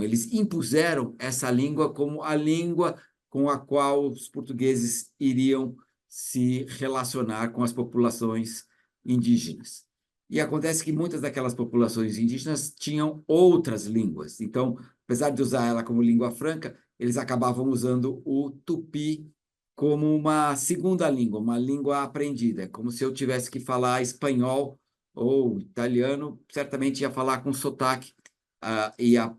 eles impuseram essa língua como a língua com a qual os portugueses iriam se relacionar com as populações indígenas. E acontece que muitas daquelas populações indígenas tinham outras línguas. Então, apesar de usar ela como língua franca, eles acabavam usando o tupi como uma segunda língua, uma língua aprendida. É como se eu tivesse que falar espanhol ou italiano, certamente ia falar com sotaque, ia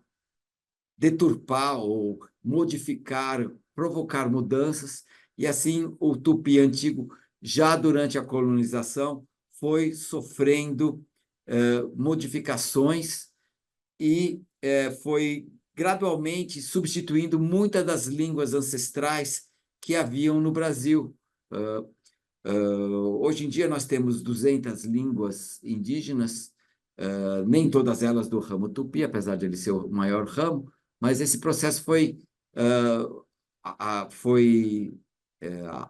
deturpar ou modificar, provocar mudanças, e assim o tupi antigo, já durante a colonização, foi sofrendo modificações e foi gradualmente substituindo muitas das línguas ancestrais que haviam no Brasil. Hoje em dia nós temos 200 línguas indígenas, nem todas elas do ramo tupi, apesar de ele ser o maior ramo, mas esse processo foi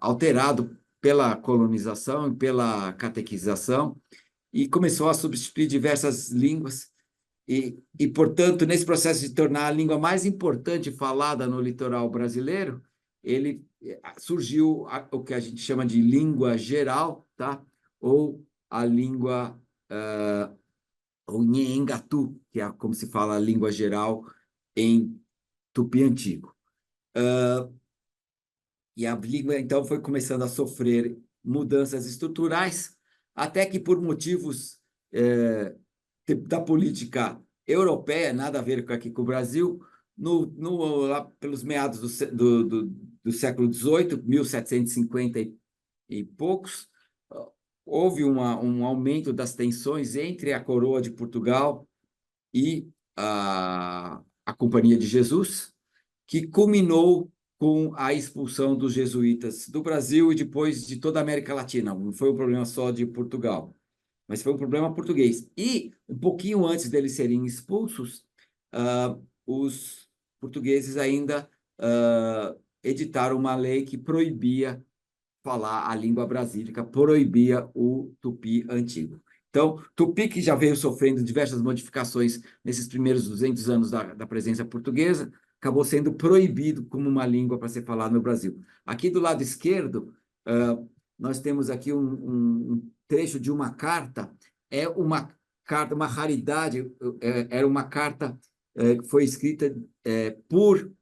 alterado pela colonização e pela catequização e começou a substituir diversas línguas e, portanto, nesse processo de tornar a língua mais importante falada no litoral brasileiro, surgiu o que a gente chama de língua geral, tá? Ou a língua o Nheengatu, que é como se fala a língua geral em tupi antigo. E a língua, então, foi começando a sofrer mudanças estruturais, até que, por motivos da política europeia, nada a ver aqui com o Brasil, lá pelos meados do século XVIII, 1750 e poucos, houve um aumento das tensões entre a coroa de Portugal e a Companhia de Jesus, que culminou com a expulsão dos jesuítas do Brasil e depois de toda a América Latina. Não foi um problema só de Portugal, mas foi um problema português. E, um pouquinho antes deles serem expulsos, os portugueses ainda editaram uma lei que proibia falar a língua brasílica, proibia o tupi antigo. Então, tupi, que já veio sofrendo diversas modificações nesses primeiros 200 anos da presença portuguesa, acabou sendo proibido como uma língua para ser falada no Brasil. Aqui do lado esquerdo, nós temos aqui um trecho de uma carta, uma carta, uma raridade, era uma carta que foi escrita por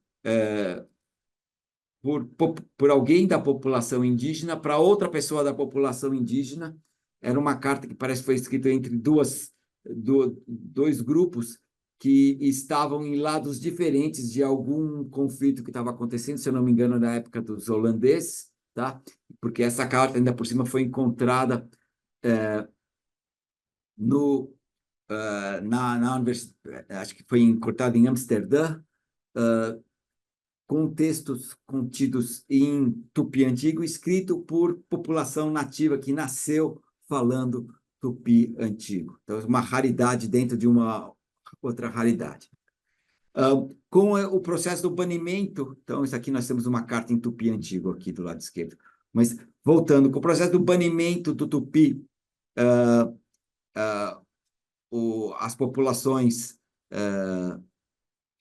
alguém da população indígena para outra pessoa da população indígena. Era uma carta que parece que foi escrita entre dois grupos que estavam em lados diferentes de algum conflito que estava acontecendo, se eu não me engano, na época dos holandeses, tá? Porque essa carta, ainda por cima, foi encontrada na universidade, acho que foi encontrada em Amsterdã, com textos contidos em tupi antigo, escrito por população nativa que nasceu falando tupi antigo. Então, é uma raridade dentro de uma outra raridade. Com o processo do banimento, então, isso aqui nós temos uma carta em tupi antigo aqui do lado esquerdo. Mas, voltando, com o processo do banimento do tupi, as populações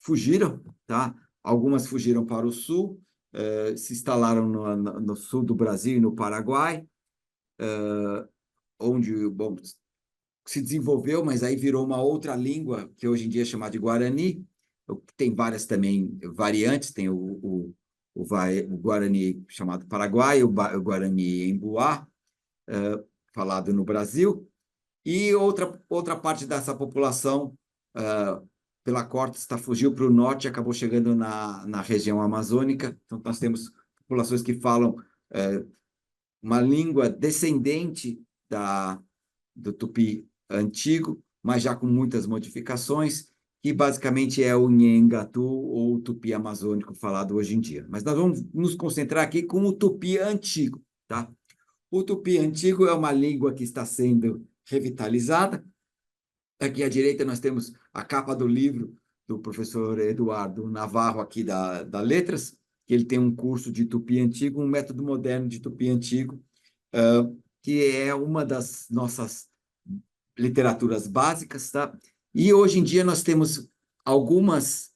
fugiram, tá? Algumas fugiram para o sul, se instalaram no sul do Brasil e no Paraguai, onde, bom, se desenvolveu, mas aí virou uma outra língua, que hoje em dia é chamada de Guarani. Tem várias também variantes, tem o Guarani chamado Paraguai, o Guarani Embuá, falado no Brasil, e outra parte dessa população pela costa fugiu para o norte e acabou chegando na região amazônica. Então, nós temos populações que falam uma língua descendente do tupi antigo, mas já com muitas modificações, que basicamente é o Nheengatu ou o tupi amazônico falado hoje em dia. Mas nós vamos nos concentrar aqui com o tupi antigo, tá? O tupi antigo é uma língua que está sendo revitalizada. Aqui à direita nós temos a capa do livro do professor Eduardo Navarro, aqui da Letras, que ele tem um curso de tupi antigo, um método moderno de tupi antigo, que é uma das nossas literaturas básicas, tá? E hoje em dia nós temos algumas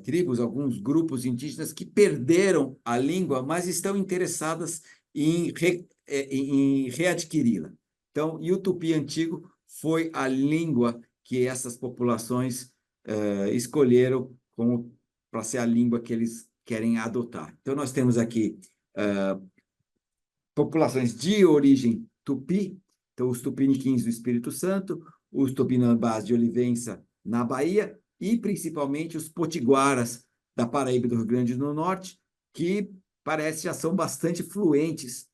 tribos, alguns grupos indígenas que perderam a língua, mas estão interessadas em readquiri-la. Então, e o tupi antigo foi a língua que essas populações escolheram para ser a língua que eles querem adotar. Então, nós temos aqui populações de origem tupi, então os tupiniquins do Espírito Santo, os tupinambás de Olivença, na Bahia, e principalmente os potiguaras da Paraíba e do Rio Grande do Norte, que parece já são bastante fluentes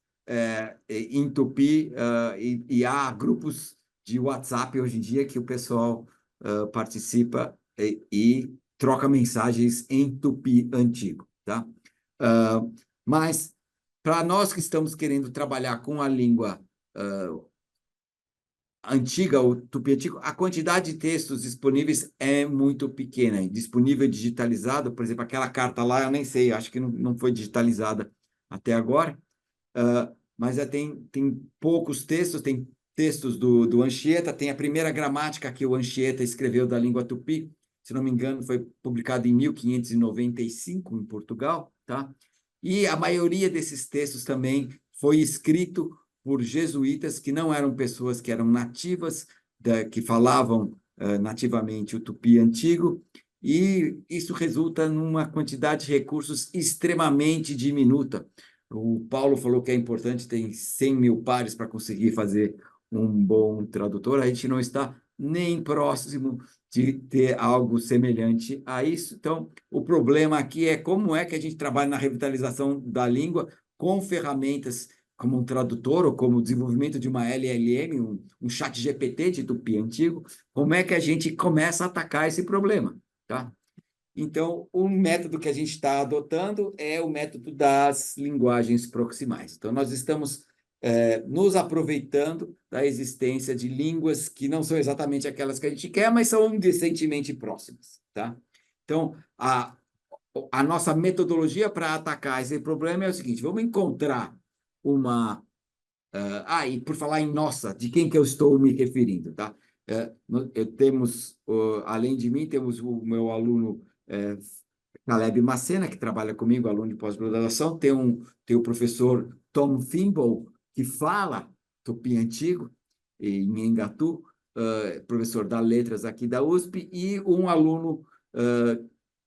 em tupi, e há grupos de WhatsApp hoje em dia que o pessoal participa e troca mensagens em tupi antigo, tá? Mas, para nós que estamos querendo trabalhar com a língua antiga, o tupi antigo, a quantidade de textos disponíveis é muito pequena. Disponível digitalizado, por exemplo, aquela carta lá, eu nem sei, acho que não foi digitalizada até agora, mas tem poucos textos, tem textos do Anchieta, tem a primeira gramática que o Anchieta escreveu da língua tupi, se não me engano, foi publicado em 1595, em Portugal, tá? E a maioria desses textos também foi escrito por jesuítas que não eram pessoas que eram nativas, que falavam nativamente o tupi antigo, e isso resulta numa quantidade de recursos extremamente diminuta. O Paulo falou que é importante ter 100 mil pares para conseguir fazer um bom tradutor. A gente não está nem próximo de ter algo semelhante a isso. Então, o problema aqui é como é que a gente trabalha na revitalização da língua com ferramentas como um tradutor ou como o desenvolvimento de uma LLM, um chat GPT de tupi antigo, como é que a gente começa a atacar esse problema, tá? Então, o método que a gente está adotando é o método das linguagens proximais. Então, nós estamos nos aproveitando da existência de línguas que não são exatamente aquelas que a gente quer, mas são decentemente próximas, tá? Então, a nossa metodologia para atacar esse problema é o seguinte: vamos encontrar uma... e por falar em nossa, de quem que eu estou me referindo, tá? Além de mim, temos o meu aluno Caleb Macena, que trabalha comigo, aluno de pós-graduação, tem o professor Tom Thimble, que fala tupi antigo, em Engatu, professor da Letras aqui da USP, e um aluno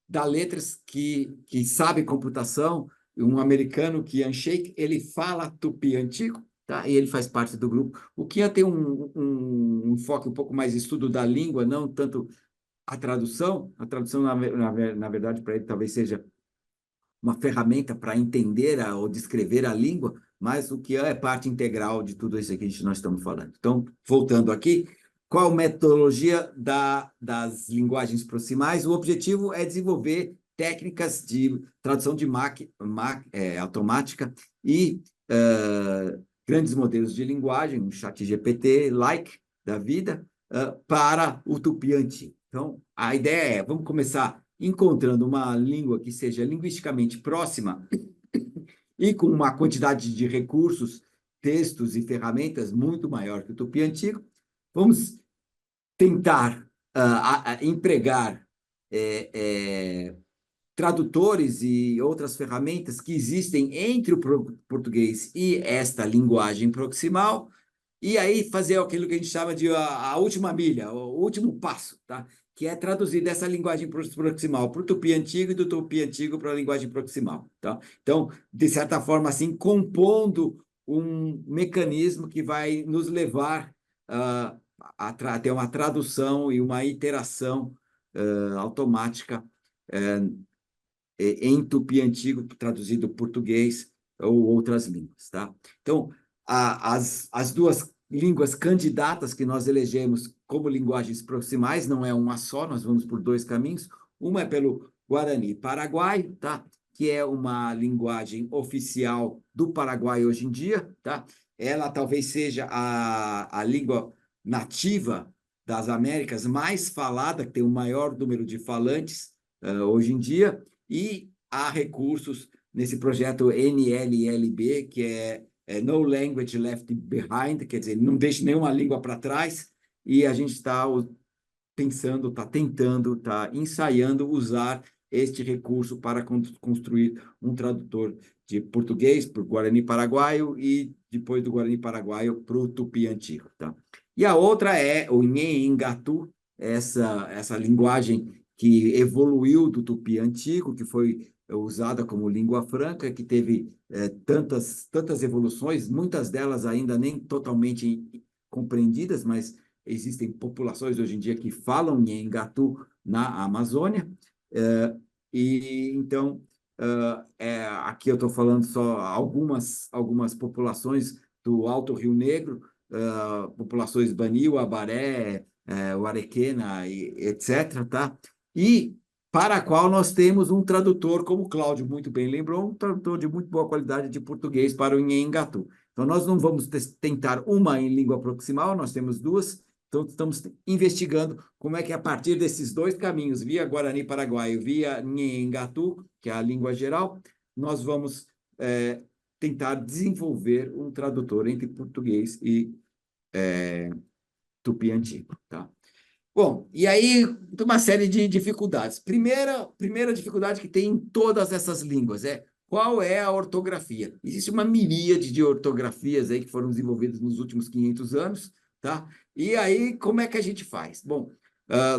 da Letras que sabe computação, um americano, Kian Sheikh, ele fala tupi antigo, tá? E ele faz parte do grupo. O Kian tem um enfoque um pouco mais de estudo da língua, não tanto a tradução, na verdade, para ele talvez seja uma ferramenta para entender ou descrever a língua, mas o que é parte integral de tudo isso aqui que nós estamos falando. Então, voltando aqui, qual a metodologia das linguagens proximais? O objetivo é desenvolver técnicas de tradução de automática e grandes modelos de linguagem, um chat GPT-like da vida, para o tupi antigo. Então, a ideia é, vamos começar encontrando uma língua que seja linguisticamente próxima e com uma quantidade de recursos, textos e ferramentas muito maior que o tupi antigo. Vamos tentar empregar tradutores e outras ferramentas que existem entre o português e esta linguagem proximal, e aí fazer aquilo que a gente chama de a última milha, o último passo, tá? Que é traduzir dessa linguagem proximal para o tupi antigo e do tupi antigo para a linguagem proximal, tá? Então, de certa forma, assim, compondo um mecanismo que vai nos levar a ter uma tradução e uma iteração automática em tupi antigo, traduzido português ou outras línguas, tá? Então, as duas línguas candidatas que nós elegemos como linguagens proximais, não é uma só, nós vamos por dois caminhos. Uma é pelo Guarani Paraguaio, tá? Que é uma linguagem oficial do Paraguai hoje em dia, tá? Ela talvez seja a língua nativa das Américas mais falada, que tem o maior número de falantes hoje em dia, e há recursos nesse projeto NLLB, que é No Language Left Behind, quer dizer, não deixe nenhuma língua para trás, e a gente está pensando, está tentando, está ensaiando usar este recurso para construir um tradutor de português para o Guarani Paraguaio e depois do Guarani Paraguaio para o Tupi Antigo, tá? E a outra é o Nhengatu, essa linguagem que evoluiu do Tupi Antigo, que foi usada como língua franca, que teve tantas evoluções, muitas delas ainda nem totalmente compreendidas, mas existem populações hoje em dia que falam Nhengatu na Amazônia, e então aqui eu estou falando só algumas populações do Alto Rio Negro, populações Banil, Abaré, o Arequena, etc., tá? E para a qual nós temos um tradutor, como o Cláudio muito bem lembrou, um tradutor de muito boa qualidade de português para o Nhengatu. Então, nós não vamos tentar uma em língua proximal, nós temos duas. Então, estamos investigando como é que, a partir desses dois caminhos, via Guarani Paraguaio, via Nhengatu, que é a língua geral, nós vamos tentar desenvolver um tradutor entre português e tupi antigo, tá? Bom, e aí tem uma série de dificuldades. Primeira dificuldade que tem em todas essas línguas é qual é a ortografia. Existe uma miríade de ortografias aí que foram desenvolvidas nos últimos 500 anos, tá? E aí, como é que a gente faz? Bom,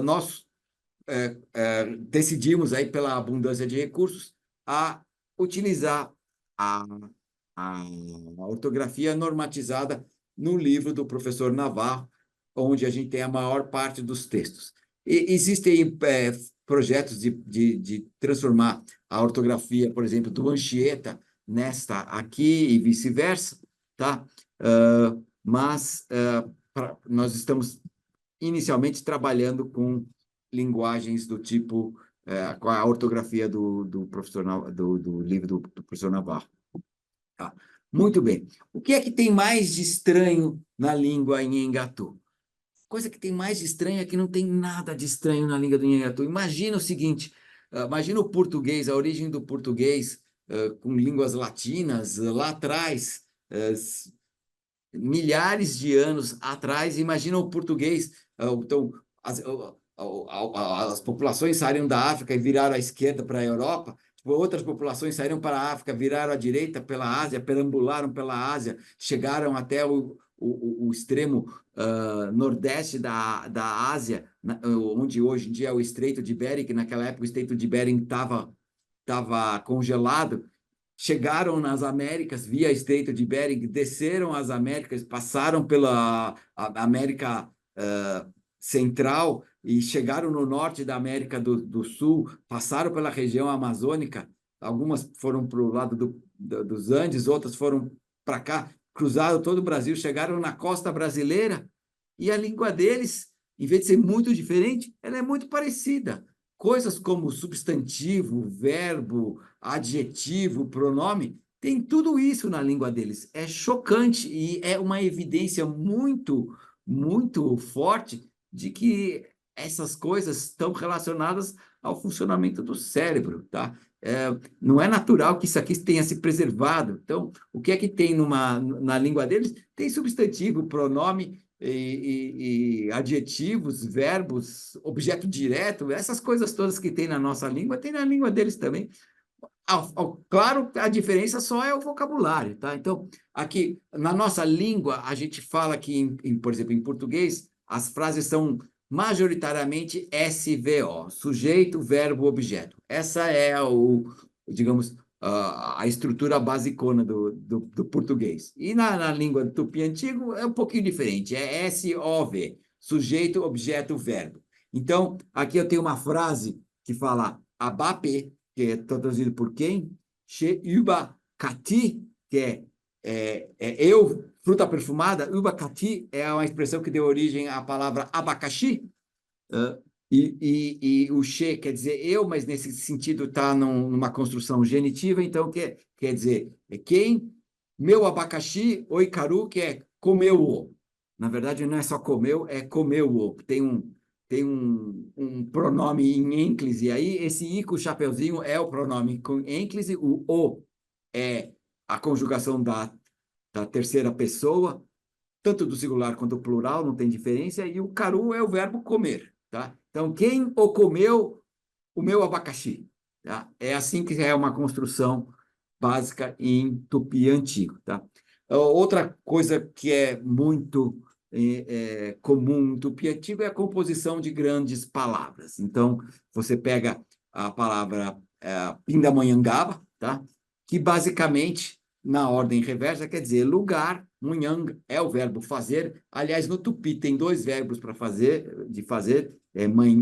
nós decidimos aí, pela abundância de recursos, a utilizar a, a ortografia normatizada no livro do professor Navarro, onde a gente tem a maior parte dos textos. E existem projetos de transformar a ortografia, por exemplo, do Anchieta nesta aqui e vice-versa, tá? Mas nós estamos inicialmente trabalhando com linguagens do tipo, com a ortografia do professor, do livro do professor Navarro. Tá. Muito bem. O que é que tem mais de estranho na língua Nheengatu? Coisa que tem mais de estranho é que não tem nada de estranho na língua do Nheengatu. Imagina o seguinte, imagina o português, a origem do português com línguas latinas, lá atrás, milhares de anos atrás. Imagina o português, então, as populações saíram da África e viraram à esquerda para a Europa, outras populações saíram para a África, viraram à direita pela Ásia, perambularam pela Ásia, chegaram até o extremo nordeste da Ásia, onde hoje em dia é o Estreito de Bering, que naquela época o Estreito de Bering estava congelado. Chegaram nas Américas via Estreito de Bering, desceram as Américas, passaram pela América Central e chegaram no norte da América do Sul, passaram pela região amazônica, algumas foram para o lado dos Andes, outras foram para cá, cruzaram todo o Brasil, chegaram na costa brasileira, e a língua deles, em vez de ser muito diferente, ela é muito parecida. Coisas como substantivo, verbo, adjetivo, pronome, tem tudo isso na língua deles. É chocante e é uma evidência muito, muito forte de que essas coisas estão relacionadas ao funcionamento do cérebro, tá? Não é natural que isso aqui tenha se preservado. Então, o que é que tem na língua deles? Tem substantivo, pronome e adjetivos, verbos, objeto direto, essas coisas todas que tem na nossa língua, tem na língua deles também. Claro, a diferença só é o vocabulário, tá? Então, aqui, na nossa língua, a gente fala que, por exemplo, em português, as frases são majoritariamente SVO, sujeito, verbo, objeto. Essa é digamos, a estrutura basicona do português. E na língua do tupi antigo é um pouquinho diferente, é SOV, sujeito, objeto, verbo. Então, aqui eu tenho uma frase que fala abape, que é traduzido por quem? She uba kati, que eu, fruta perfumada. Uba kati é uma expressão que deu origem à palavra abacaxi. E o she quer dizer eu, mas nesse sentido está numa construção genitiva, então quer dizer quem? Meu abacaxi, oikaru, que é comeu-o. Na verdade, não é só comeu, é comeu-o. Tem um pronome em ênclise aí, esse i com o chapeuzinho é o pronome com ênclise, o é a conjugação da terceira pessoa, tanto do singular quanto do plural, não tem diferença, e o caru é o verbo comer, tá? Então, quem o comeu o meu abacaxi? Tá? É assim que é uma construção básica em tupi antigo, tá? Outra coisa que é muito comum em tupi antigo é a composição de grandes palavras. Então, você pega a palavra pindamonhangaba, tá? Que basicamente, na ordem reversa, quer dizer lugar. Munhang é o verbo fazer. Aliás, no tupi tem dois verbos para fazer,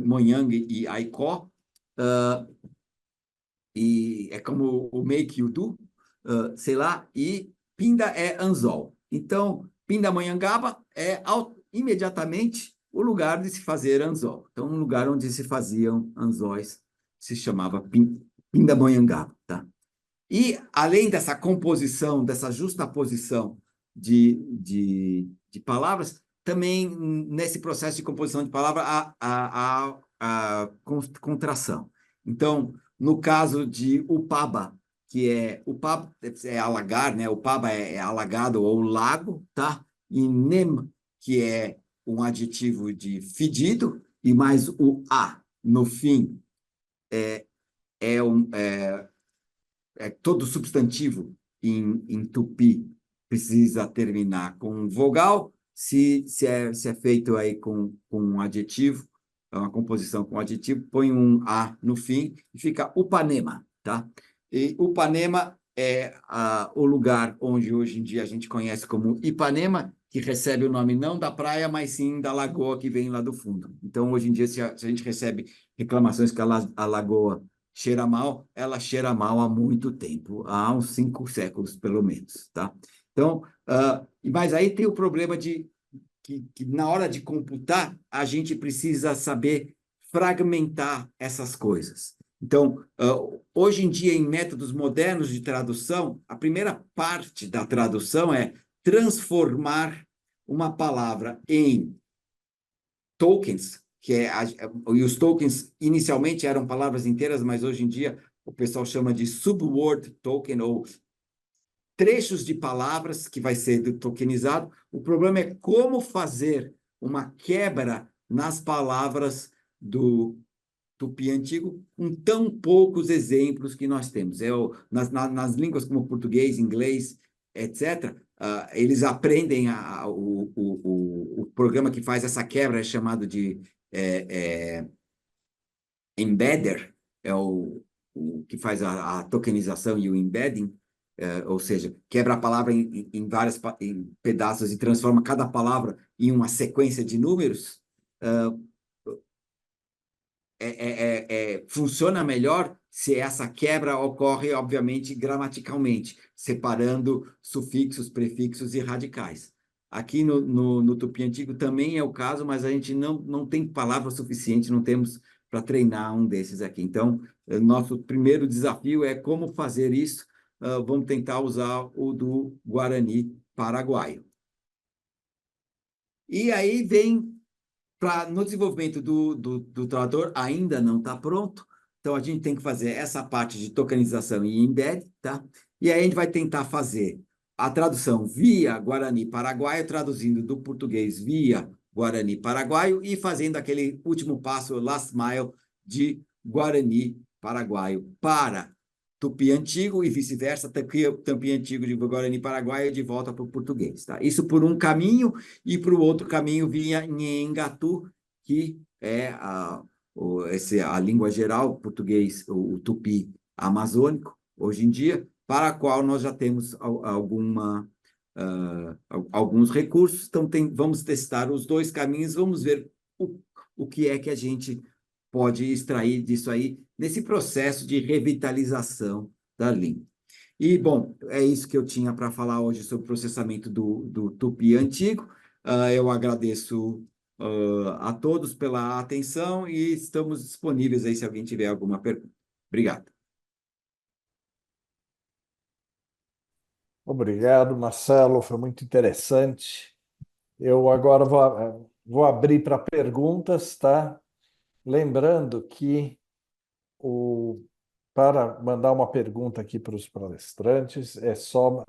monhang e aikó. E é como o make you do, sei lá, e pinda é anzol. Então, Pindamonhangaba é imediatamente o lugar de se fazer anzol. Então, um lugar onde se faziam anzóis se chamava Pindamonhangaba, tá? E, além dessa composição, dessa justaposição de palavras, também nesse processo de composição de palavra há contração. Então, no caso de Upaba, que Upaba é alagar, né? Upaba é alagado ou lago, tá? E Nem, que é um adjetivo de fedido, e mais o A no fim é todo substantivo em tupi precisa terminar com vogal. Se é feito aí com um adjetivo, é uma composição com adjetivo, põe um A no fim e fica Upanema, tá? E Upanema é o lugar onde hoje em dia a gente conhece como Ipanema, que recebe o nome não da praia, mas sim da lagoa que vem lá do fundo. Então, hoje em dia, se a gente recebe reclamações que a lagoa cheira mal, ela cheira mal há muito tempo, há uns 5 séculos, pelo menos, tá? Então, mas aí tem o problema de que na hora de computar, a gente precisa saber fragmentar essas coisas. Então, hoje em dia, em métodos modernos de tradução, a primeira parte da tradução é transformar uma palavra em tokens, e os tokens inicialmente eram palavras inteiras, mas hoje em dia o pessoal chama de subword token ou trechos de palavras que vai ser tokenizado. O problema é como fazer uma quebra nas palavras do tupi antigo com tão poucos exemplos que nós temos. Nas línguas como português, inglês, etc., eles aprendem, o programa que faz essa quebra é chamado de embedder, é o que faz a tokenização e o embedding, ou seja, quebra a palavra em vários em pedaços e transforma cada palavra em uma sequência de números. Funciona melhor se essa quebra ocorre, obviamente, gramaticalmente, separando sufixos, prefixos e radicais. Aqui no tupi antigo também é o caso, mas a gente não tem palavra suficiente, não temos para treinar um desses aqui. Então, nosso primeiro desafio é como fazer isso. Vamos tentar usar o do Guarani paraguaio. E aí vem no desenvolvimento do tradutor, ainda não está pronto, então a gente tem que fazer essa parte de tokenização e embed, tá? E aí a gente vai tentar fazer a tradução via Guarani Paraguaio, traduzindo do português via Guarani Paraguaio e fazendo aquele último passo, last mile, de Guarani Paraguaio para Tupi Antigo e vice-versa, Tupi Antigo de Guarani Paraguaio de volta para o português, tá? Isso por um caminho, e para o outro caminho vinha Nhengatu, que é a língua geral, português, o tupi amazônico, hoje em dia, para a qual nós já temos alguns recursos. Então, vamos testar os dois caminhos, vamos ver o que é que a gente pode extrair disso aí, nesse processo de revitalização da língua. E, bom, é isso que eu tinha para falar hoje sobre o processamento do tupi antigo. Eu agradeço a todos pela atenção e estamos disponíveis aí se alguém tiver alguma pergunta. Obrigado. Obrigado, Marcelo, foi muito interessante. Eu agora vou abrir para perguntas, tá? Lembrando que para mandar uma pergunta aqui para os palestrantes, é só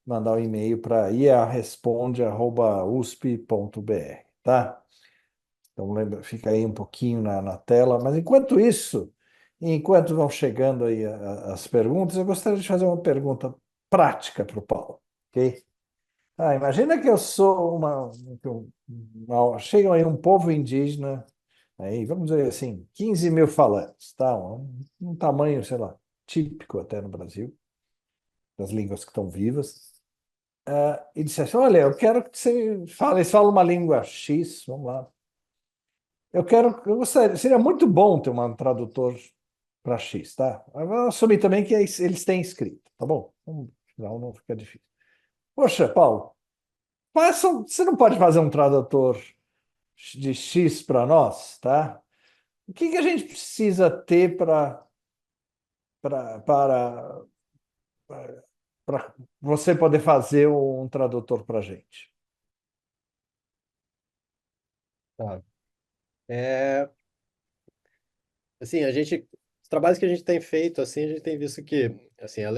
mandar um e-mail para iaresponde@usp.br, tá? Então fica aí um pouquinho na tela. Mas enquanto isso, enquanto vão chegando aí as perguntas, eu gostaria de fazer uma pergunta prática para o Paulo, ok? Imagina que eu sou chega aí um povo indígena, aí vamos dizer assim, 15 mil falantes, tá? Um tamanho, sei lá, típico até no Brasil, das línguas que estão vivas. E dissesse, olha, eu quero que você fale, eles falam uma língua X, vamos lá. Eu gostaria, seria muito bom ter um tradutor para X, tá? Eu vou assumir também que eles têm escrito, tá bom? Senão não fica difícil. Poxa, Paulo, você não pode fazer um tradutor de X para nós, tá? O que que a gente precisa ter para para você poder fazer um tradutor para a gente? Tá. Assim, os trabalhos que a gente tem feito, assim, a gente tem visto que, assim, a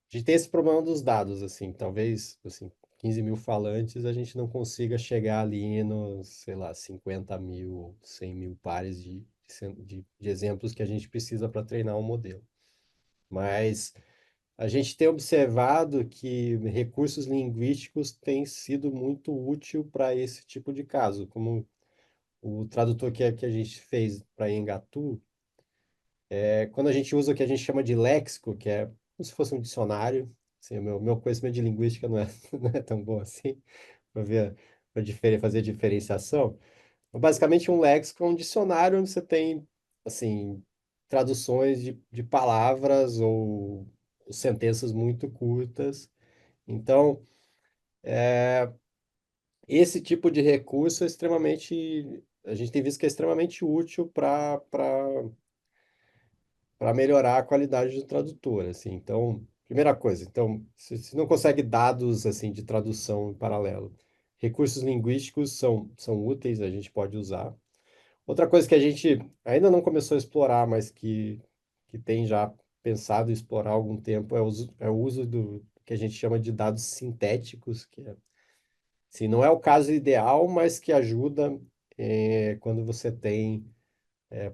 gente tem esse problema dos dados, assim, talvez, assim, 15 mil falantes a gente não consiga chegar ali nos, sei lá, 50 mil, 100 mil pares de exemplos que a gente precisa para treinar um modelo. Mas a gente tem observado que recursos linguísticos têm sido muito útil para esse tipo de caso, como o tradutor que a gente fez para Engatu. Quando a gente usa o que a gente chama de léxico, que é como se fosse um dicionário, assim, o meu conhecimento de linguística não é, não é tão bom assim, para ver, para fazer diferenciação. Então, basicamente, um léxico é um dicionário onde você tem, assim, traduções de palavras ou sentenças muito curtas. Então, esse tipo de recurso é extremamente, a gente tem visto que é extremamente útil para melhorar a qualidade do tradutor, assim. Então, primeira coisa, então, se não consegue dados assim de tradução em paralelo, recursos linguísticos são úteis, a gente pode usar. Outra coisa que a gente ainda não começou a explorar, mas que tem já pensado em explorar há algum tempo, é o uso do que a gente chama de dados sintéticos, que é, assim, não é o caso ideal, mas que ajuda quando você tem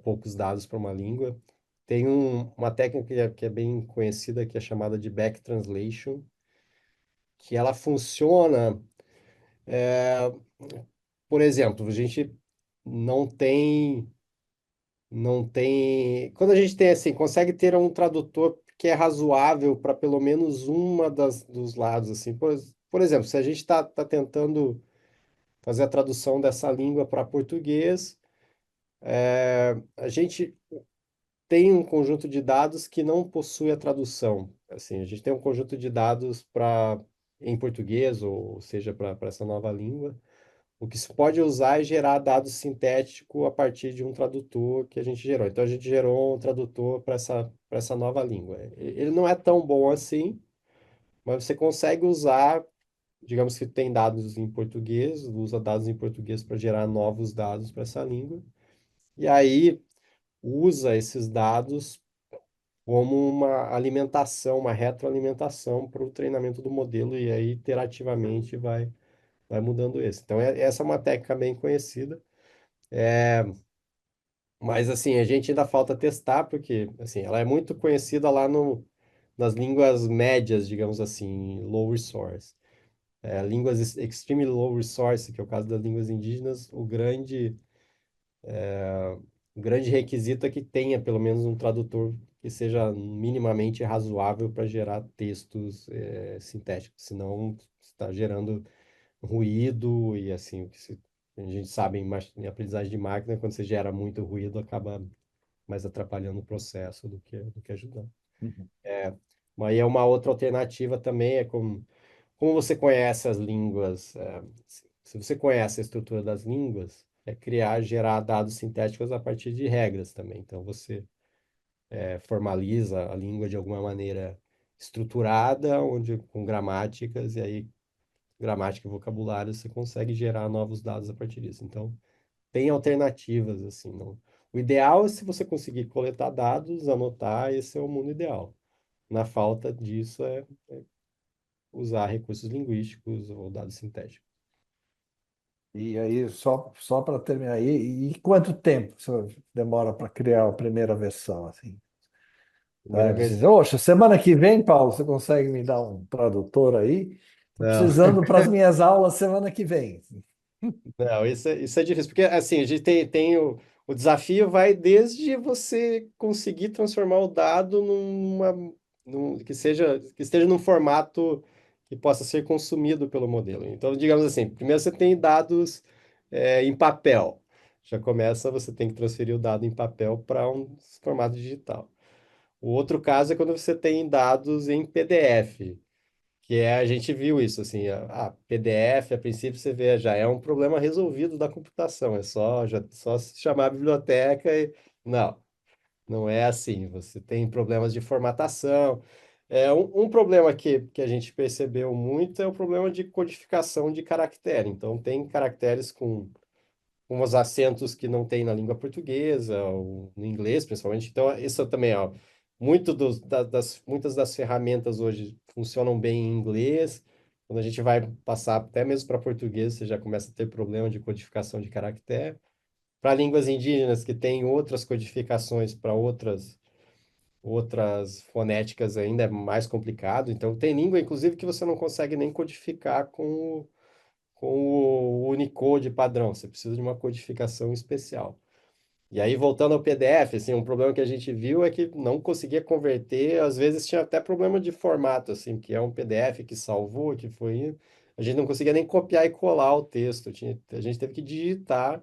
poucos dados para uma língua. Tem uma técnica que é bem conhecida, que é chamada de back translation, que ela funciona, por exemplo, a gente não tem, não tem, quando a gente tem assim, consegue ter um tradutor que é razoável para pelo menos uma dos lados, assim, por exemplo, se a gente está tentando fazer a tradução dessa língua para português, a gente tem um conjunto de dados que não possui a tradução. Assim, a gente tem um conjunto de dados para em português, ou seja, para essa nova língua. O que se pode usar é gerar dados sintético a partir de um tradutor que a gente gerou. Então, a gente gerou um tradutor para essa nova língua. Ele não é tão bom assim, mas você consegue usar, digamos que tem dados em português, usa dados em português para gerar novos dados para essa língua. E aí usa esses dados como uma alimentação, uma retroalimentação para o treinamento do modelo, e aí iterativamente vai mudando esse. Então, essa é uma técnica bem conhecida, mas assim, a gente ainda falta testar, porque assim, ela é muito conhecida lá no, nas línguas médias, digamos assim, low resource. Línguas extremely low resource, que é o caso das línguas indígenas, o grande requisito é que tenha pelo menos um tradutor que seja minimamente razoável para gerar textos sintéticos, senão está gerando ruído e assim, a gente sabe em aprendizagem de máquina, quando você gera muito ruído, acaba mais atrapalhando o processo do que ajudando. Uhum. Mas aí é uma outra alternativa também, como você conhece as línguas, se você conhece a estrutura das línguas, é criar, gerar dados sintéticos a partir de regras também. Então, você formaliza a língua de alguma maneira estruturada, onde com gramáticas, e aí gramática e vocabulário você consegue gerar novos dados a partir disso. Então, tem alternativas, assim, não. O ideal é se você conseguir coletar dados, anotar, esse é o mundo ideal. Na falta disso, usar recursos linguísticos ou dados sintéticos. E aí, só para terminar, e quanto tempo você demora para criar a primeira versão, assim? Primeira Sabe? vez. Assim, oxa, semana que vem, Paulo, você consegue me dar um tradutor aí? Estou Não. precisando para as minhas aulas semana que vem. Não, isso é difícil, porque assim, a gente tem o desafio vai desde você conseguir transformar o dado que esteja num formato que possa ser consumido pelo modelo. Então, digamos assim, primeiro você tem dados em papel. Já começa, você tem que transferir o dado em papel para um formato digital. O outro caso é quando você tem dados em PDF. A gente viu isso, assim, a PDF, a princípio você vê, já é um problema resolvido da computação, só se chamar a biblioteca e... Não, não é assim, você tem problemas de formatação. Um problema que a gente percebeu muito é o problema de codificação de caractere. Então, tem caracteres com os acentos que não tem na língua portuguesa, ou no inglês, principalmente. Então, isso também, ó, muitas das ferramentas hoje funcionam bem em inglês. Quando a gente vai passar até mesmo para português, você já começa a ter problema de codificação de caractere. Para línguas indígenas que têm outras codificações para outras fonéticas ainda é mais complicado. Então, tem língua, inclusive, que você não consegue nem codificar com o Unicode padrão, você precisa de uma codificação especial. E aí, voltando ao PDF, assim, um problema que a gente viu é que não conseguia converter, às vezes tinha até problema de formato, assim, que é um PDF que salvou, que foi... A gente não conseguia nem copiar e colar o texto, a gente teve que digitar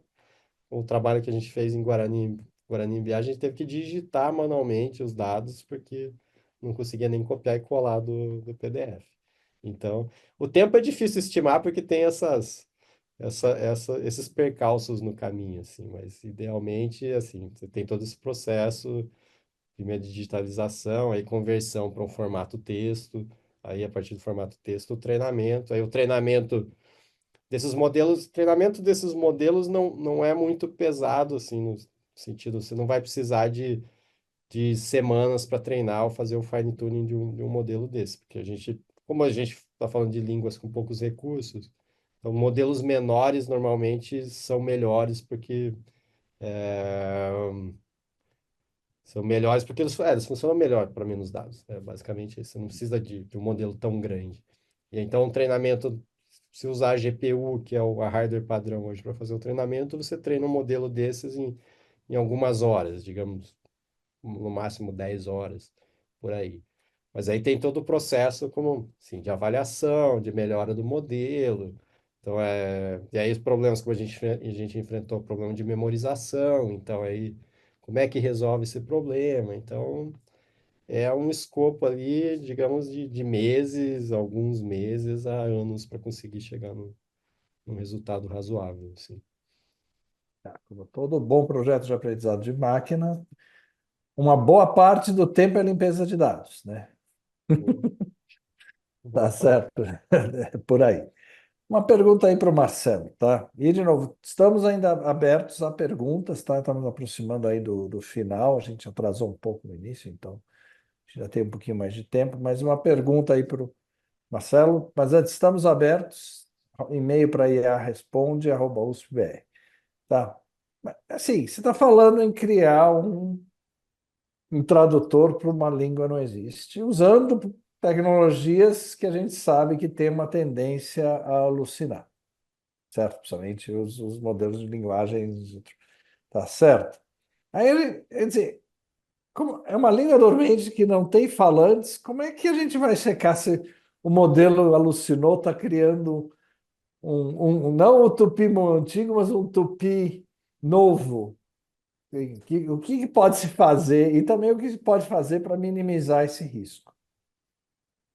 o trabalho que a gente fez em Guarani Mbiá, a gente teve que digitar manualmente os dados, porque não conseguia nem copiar e colar do PDF. Então, o tempo é difícil estimar porque tem esses percalços no caminho, assim, mas idealmente, assim, você tem todo esse processo, primeiro de digitalização, aí conversão para um formato texto, aí a partir do formato texto, o treinamento, aí o treinamento treinamento desses modelos não é muito pesado, assim, no sentido, você não vai precisar de semanas para treinar ou fazer o fine tuning de um modelo desse, porque como a gente está falando de línguas com poucos recursos, então modelos menores normalmente são melhores porque é, são melhores porque eles funcionam melhor para menos dados. É basicamente isso. Você não precisa de um modelo tão grande. E então, o treinamento, se usar a GPU, que é a hardware padrão hoje para fazer o treinamento, você treina um modelo desses em algumas horas, digamos, no máximo 10 horas, por aí. Mas aí tem todo o processo como, assim, de avaliação, de melhora do modelo. Então, e aí os problemas que a gente enfrentou, o problema de memorização. Então, aí, como é que resolve esse problema? Então, é um escopo ali, digamos, de meses, alguns meses a anos para conseguir chegar num resultado razoável, assim. Como todo bom projeto de aprendizado de máquina, uma boa parte do tempo é limpeza de dados, né? Boa, Tá boa parte. certo? É por aí. Uma pergunta aí para o Marcelo, tá? E, de novo, estamos ainda abertos a perguntas, tá? Estamos aproximando aí do final, a gente atrasou um pouco no início, então já tem um pouquinho mais de tempo, mas uma pergunta aí para o Marcelo, mas antes, estamos abertos, e-mail para iaresponde@usp.br, tá? Assim, você está falando em criar um tradutor para uma língua não existe, usando tecnologias que a gente sabe que tem uma tendência a alucinar, certo? Principalmente os modelos de linguagens, tá certo? Aí ele, quer dizer, como é uma língua dormente que não tem falantes, como é que a gente vai checar se o modelo alucinou, está criando não o tupi antigo, mas um tupi novo? O que pode se fazer e também o que se pode fazer para minimizar esse risco?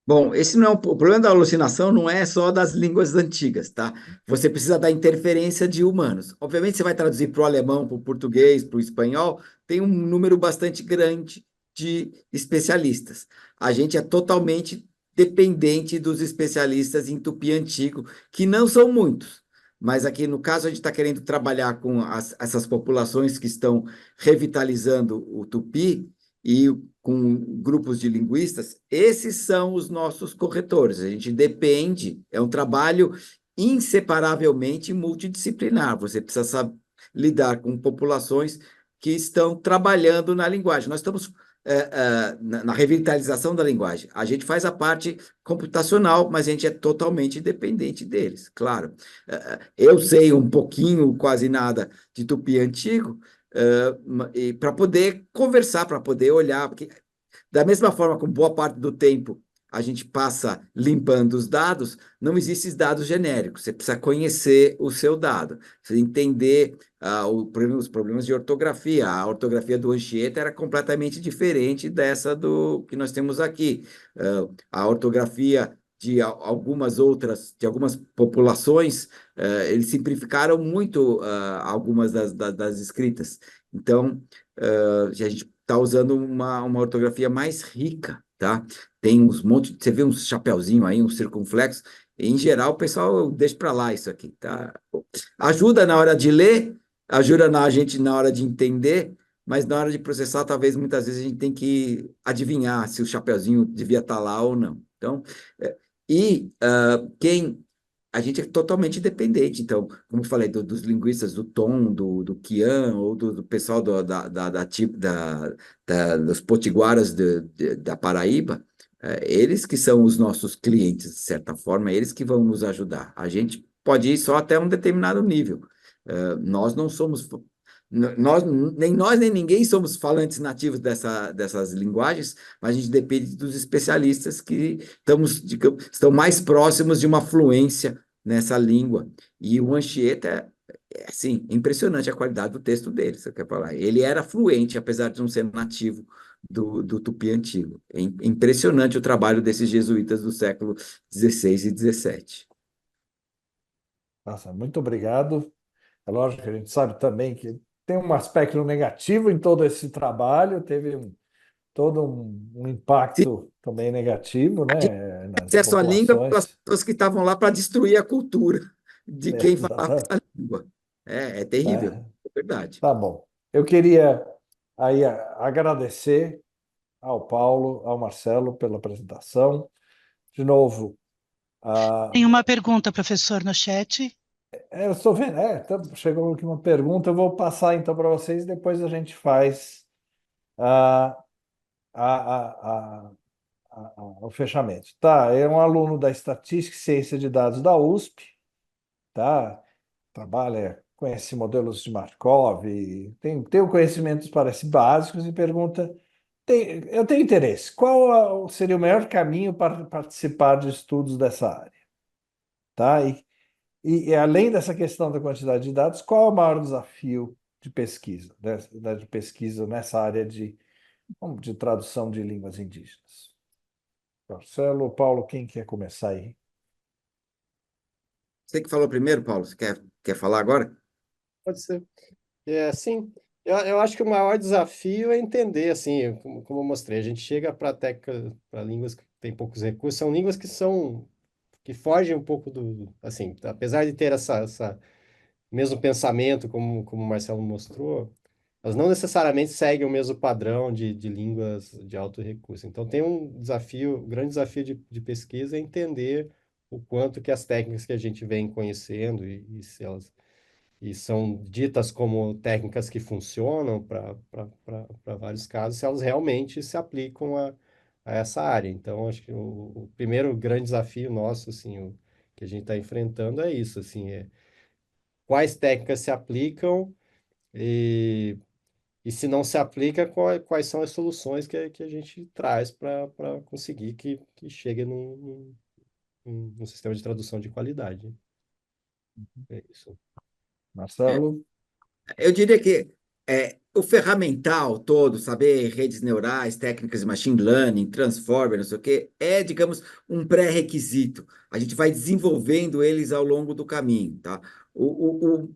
Bom, esse não é o problema da alucinação, não é só das línguas antigas, tá? Você precisa da interferência de humanos. Obviamente, você vai traduzir para o alemão, para o português, para o espanhol, tem um número bastante grande de especialistas. A gente é totalmente dependente dos especialistas em tupi antigo, que não são muitos. Mas aqui, no caso, a gente está querendo trabalhar com essas populações que estão revitalizando o tupi e com grupos de linguistas, esses são os nossos corretores. A gente depende, é um trabalho inseparavelmente multidisciplinar. Você precisa saber lidar com populações que estão trabalhando na linguagem. Nós estamos na revitalização da linguagem. A gente faz a parte computacional, mas a gente é totalmente dependente deles, claro. Eu sei um pouquinho, quase nada, de tupi antigo, para poder conversar, para poder olhar, porque da mesma forma como boa parte do tempo a gente passa limpando os dados, não existem dados genéricos. Você precisa conhecer o seu dado, precisa entender os problemas de ortografia. A ortografia do Anchieta era completamente diferente dessa do que nós temos aqui. A ortografia de algumas populações, eles simplificaram muito algumas das escritas. Então, a gente está usando uma ortografia mais rica, tá? Tem uns montes, você vê uns chapeuzinho aí, uns circunflexos, em geral o pessoal deixa para lá isso aqui, tá? Ajuda na hora de ler, ajuda na gente na hora de entender, mas na hora de processar, talvez muitas vezes a gente tem que adivinhar se o chapeuzinho devia estar lá ou não. Então, quem a gente é totalmente dependente. Então, como eu falei, dos linguistas do Tom, do Kian, ou do pessoal dos potiguaras da Paraíba, eles que são os nossos clientes, de certa forma, eles que vão nos ajudar. A gente pode ir só até um determinado nível. Nós não somos. Nós nem ninguém somos falantes nativos dessas linguagens, mas a gente depende dos especialistas que estão mais próximos de uma fluência nessa língua. E o Anchieta assim, impressionante a qualidade do texto dele, você quer falar. Ele era fluente, apesar de não ser nativo do Tupi antigo. É impressionante o trabalho desses jesuítas do século XVI e XVII. Nossa, muito obrigado. É lógico que a gente sabe também que tem um aspecto negativo em todo esse trabalho, teve todo um Sim, impacto também negativo, né, nas acesso à língua para as populações. pessoas que estavam lá para destruir a cultura de quem falava Exatamente. essa língua. É terrível, Né? é verdade. Tá bom. Eu queria aí agradecer ao Paulo, ao Marcelo pela apresentação. De novo, a Tem uma pergunta, professor, no chat. eu estou vendo, chegou aqui uma pergunta, eu vou passar então para vocês, depois a gente faz a, a, a, o fechamento. Tá, é um aluno da Estatística e Ciência de Dados da USP, tá? Trabalha, conhece modelos de Markov, tem conhecimentos, parece, básicos, e pergunta, eu tenho interesse, qual seria o melhor caminho para participar de estudos dessa área? Tá? E além dessa questão da quantidade de dados, qual é o maior desafio de pesquisa, de pesquisa nessa área de tradução de línguas indígenas? Marcelo, Paulo, quem quer começar aí? Você que falou primeiro, Paulo, você quer falar agora? Pode ser. Sim, eu acho que o maior desafio é entender, assim, como eu mostrei, a gente chega para técnica, para línguas que têm poucos recursos, são línguas que fogem um pouco assim, apesar de ter essa mesmo pensamento, como o Marcelo mostrou, elas não necessariamente seguem o mesmo padrão de línguas de alto recurso. Então, tem um grande desafio de pesquisa é entender o quanto que as técnicas que a gente vem conhecendo e se elas e são ditas como técnicas que funcionam para vários casos, se elas realmente se aplicam a essa área. Então, acho que o primeiro grande desafio nosso, assim, que a gente está enfrentando é isso, assim, quais técnicas se aplicam e se não se aplica, quais são as soluções que a gente traz para conseguir que chegue num sistema de tradução de qualidade. É isso. Marcelo? Eu diria que o ferramental todo, saber redes neurais, técnicas de machine learning, transformer, não sei o quê, digamos, um pré-requisito. A gente vai desenvolvendo eles ao longo do caminho, tá?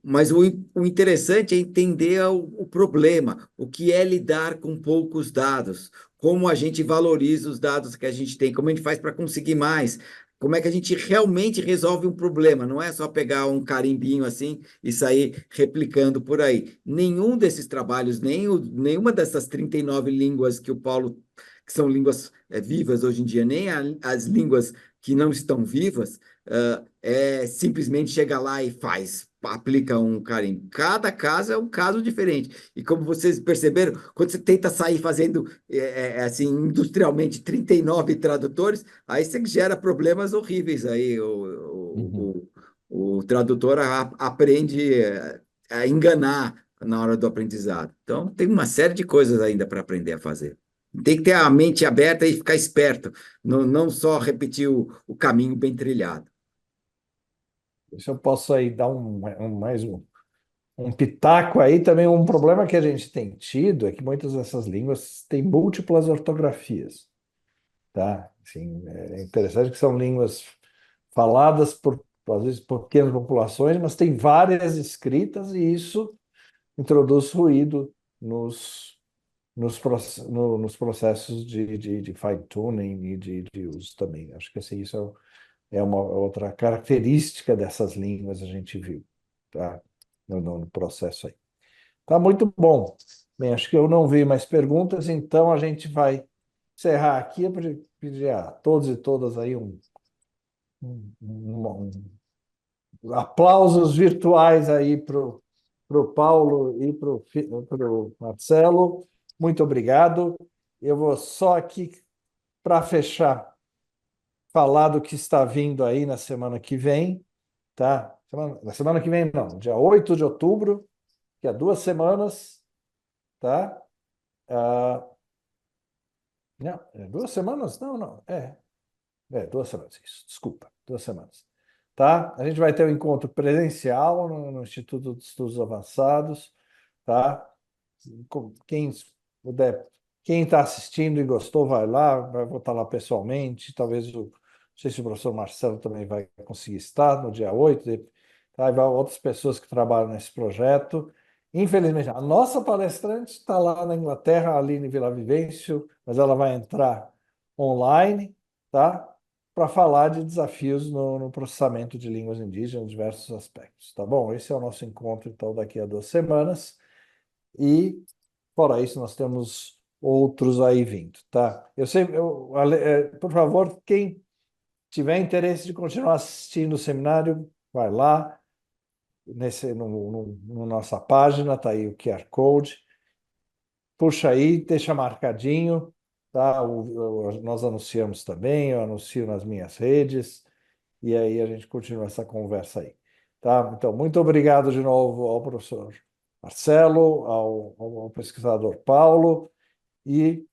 Mas o interessante é entender o problema, o que é lidar com poucos dados, como a gente valoriza os dados que a gente tem, como a gente faz para conseguir mais. Como é que a gente realmente resolve um problema? Não é só pegar um carimbinho assim e sair replicando por aí. Nenhum desses trabalhos, nenhuma dessas 39 línguas que o Paulo, que são línguas vivas hoje em dia, nem as línguas que não estão vivas, simplesmente chega lá e faz, aplica um carimbo. Cada caso é um caso diferente. E como vocês perceberam, quando você tenta sair fazendo assim, industrialmente 39 tradutores, aí você gera problemas horríveis aí. Uhum. O tradutor aprende a enganar na hora do aprendizado. Então, tem uma série de coisas ainda para aprender a fazer. Tem que ter a mente aberta e ficar esperto, não só repetir o caminho bem trilhado. Se eu posso aí dar mais um pitaco aí, também um problema que a gente tem tido é que muitas dessas línguas têm múltiplas ortografias, tá? Assim, é interessante que são línguas faladas às vezes, por pequenas populações, mas tem várias escritas e isso introduz ruído nos processos de fine-tuning e de uso também. Acho que assim, isso é uma outra característica dessas línguas a gente viu, tá? No processo aí. Tá muito bom. Bem, acho que eu não vi mais perguntas, então a gente vai encerrar aqui. Eu pedir a todos e todas aí um aplausos virtuais aí para o Paulo e para o Marcelo. Muito obrigado. Eu vou só aqui, para fechar, falar do que está vindo aí na semana que vem, tá? Na semana que vem, não, dia 8 de outubro, que é 2 semanas, tá? Ah, não, é 2 semanas? Não, não, é 2 semanas, isso, desculpa, 2 semanas. Tá? A gente vai ter um encontro presencial no Instituto de Estudos Avançados, tá? Quem puder, quem está assistindo e gostou, vai lá, vou estar lá pessoalmente, talvez não sei se o professor Marcelo também vai conseguir estar no dia 8, tá? E vai outras pessoas que trabalham nesse projeto. Infelizmente, a nossa palestrante está lá na Inglaterra, a Aline Vilavivêncio, mas ela vai entrar online, tá? Para falar de desafios no processamento de línguas indígenas em diversos aspectos, tá bom? Esse é o nosso encontro, então, daqui a 2 semanas. E, fora isso, nós temos outros aí vindo, tá? Por favor, quem tiver interesse de continuar assistindo o seminário, vai lá, no nossa página, tá aí o QR Code, puxa aí, deixa marcadinho, tá? Nós anunciamos também, eu anuncio nas minhas redes, e aí a gente continua essa conversa aí, tá? Então, muito obrigado de novo ao professor Marcelo, ao pesquisador Paulo, e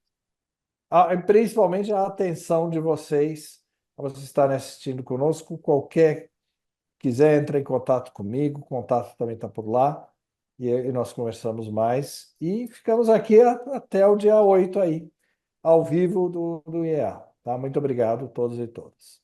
principalmente a atenção de vocês, a vocês estarem assistindo conosco. Qualquer quiser, entrar em contato comigo, o contato também está por lá, e nós conversamos mais. E ficamos aqui até o dia 8 aí, ao vivo do IEA. Tá? Muito obrigado a todos e todas.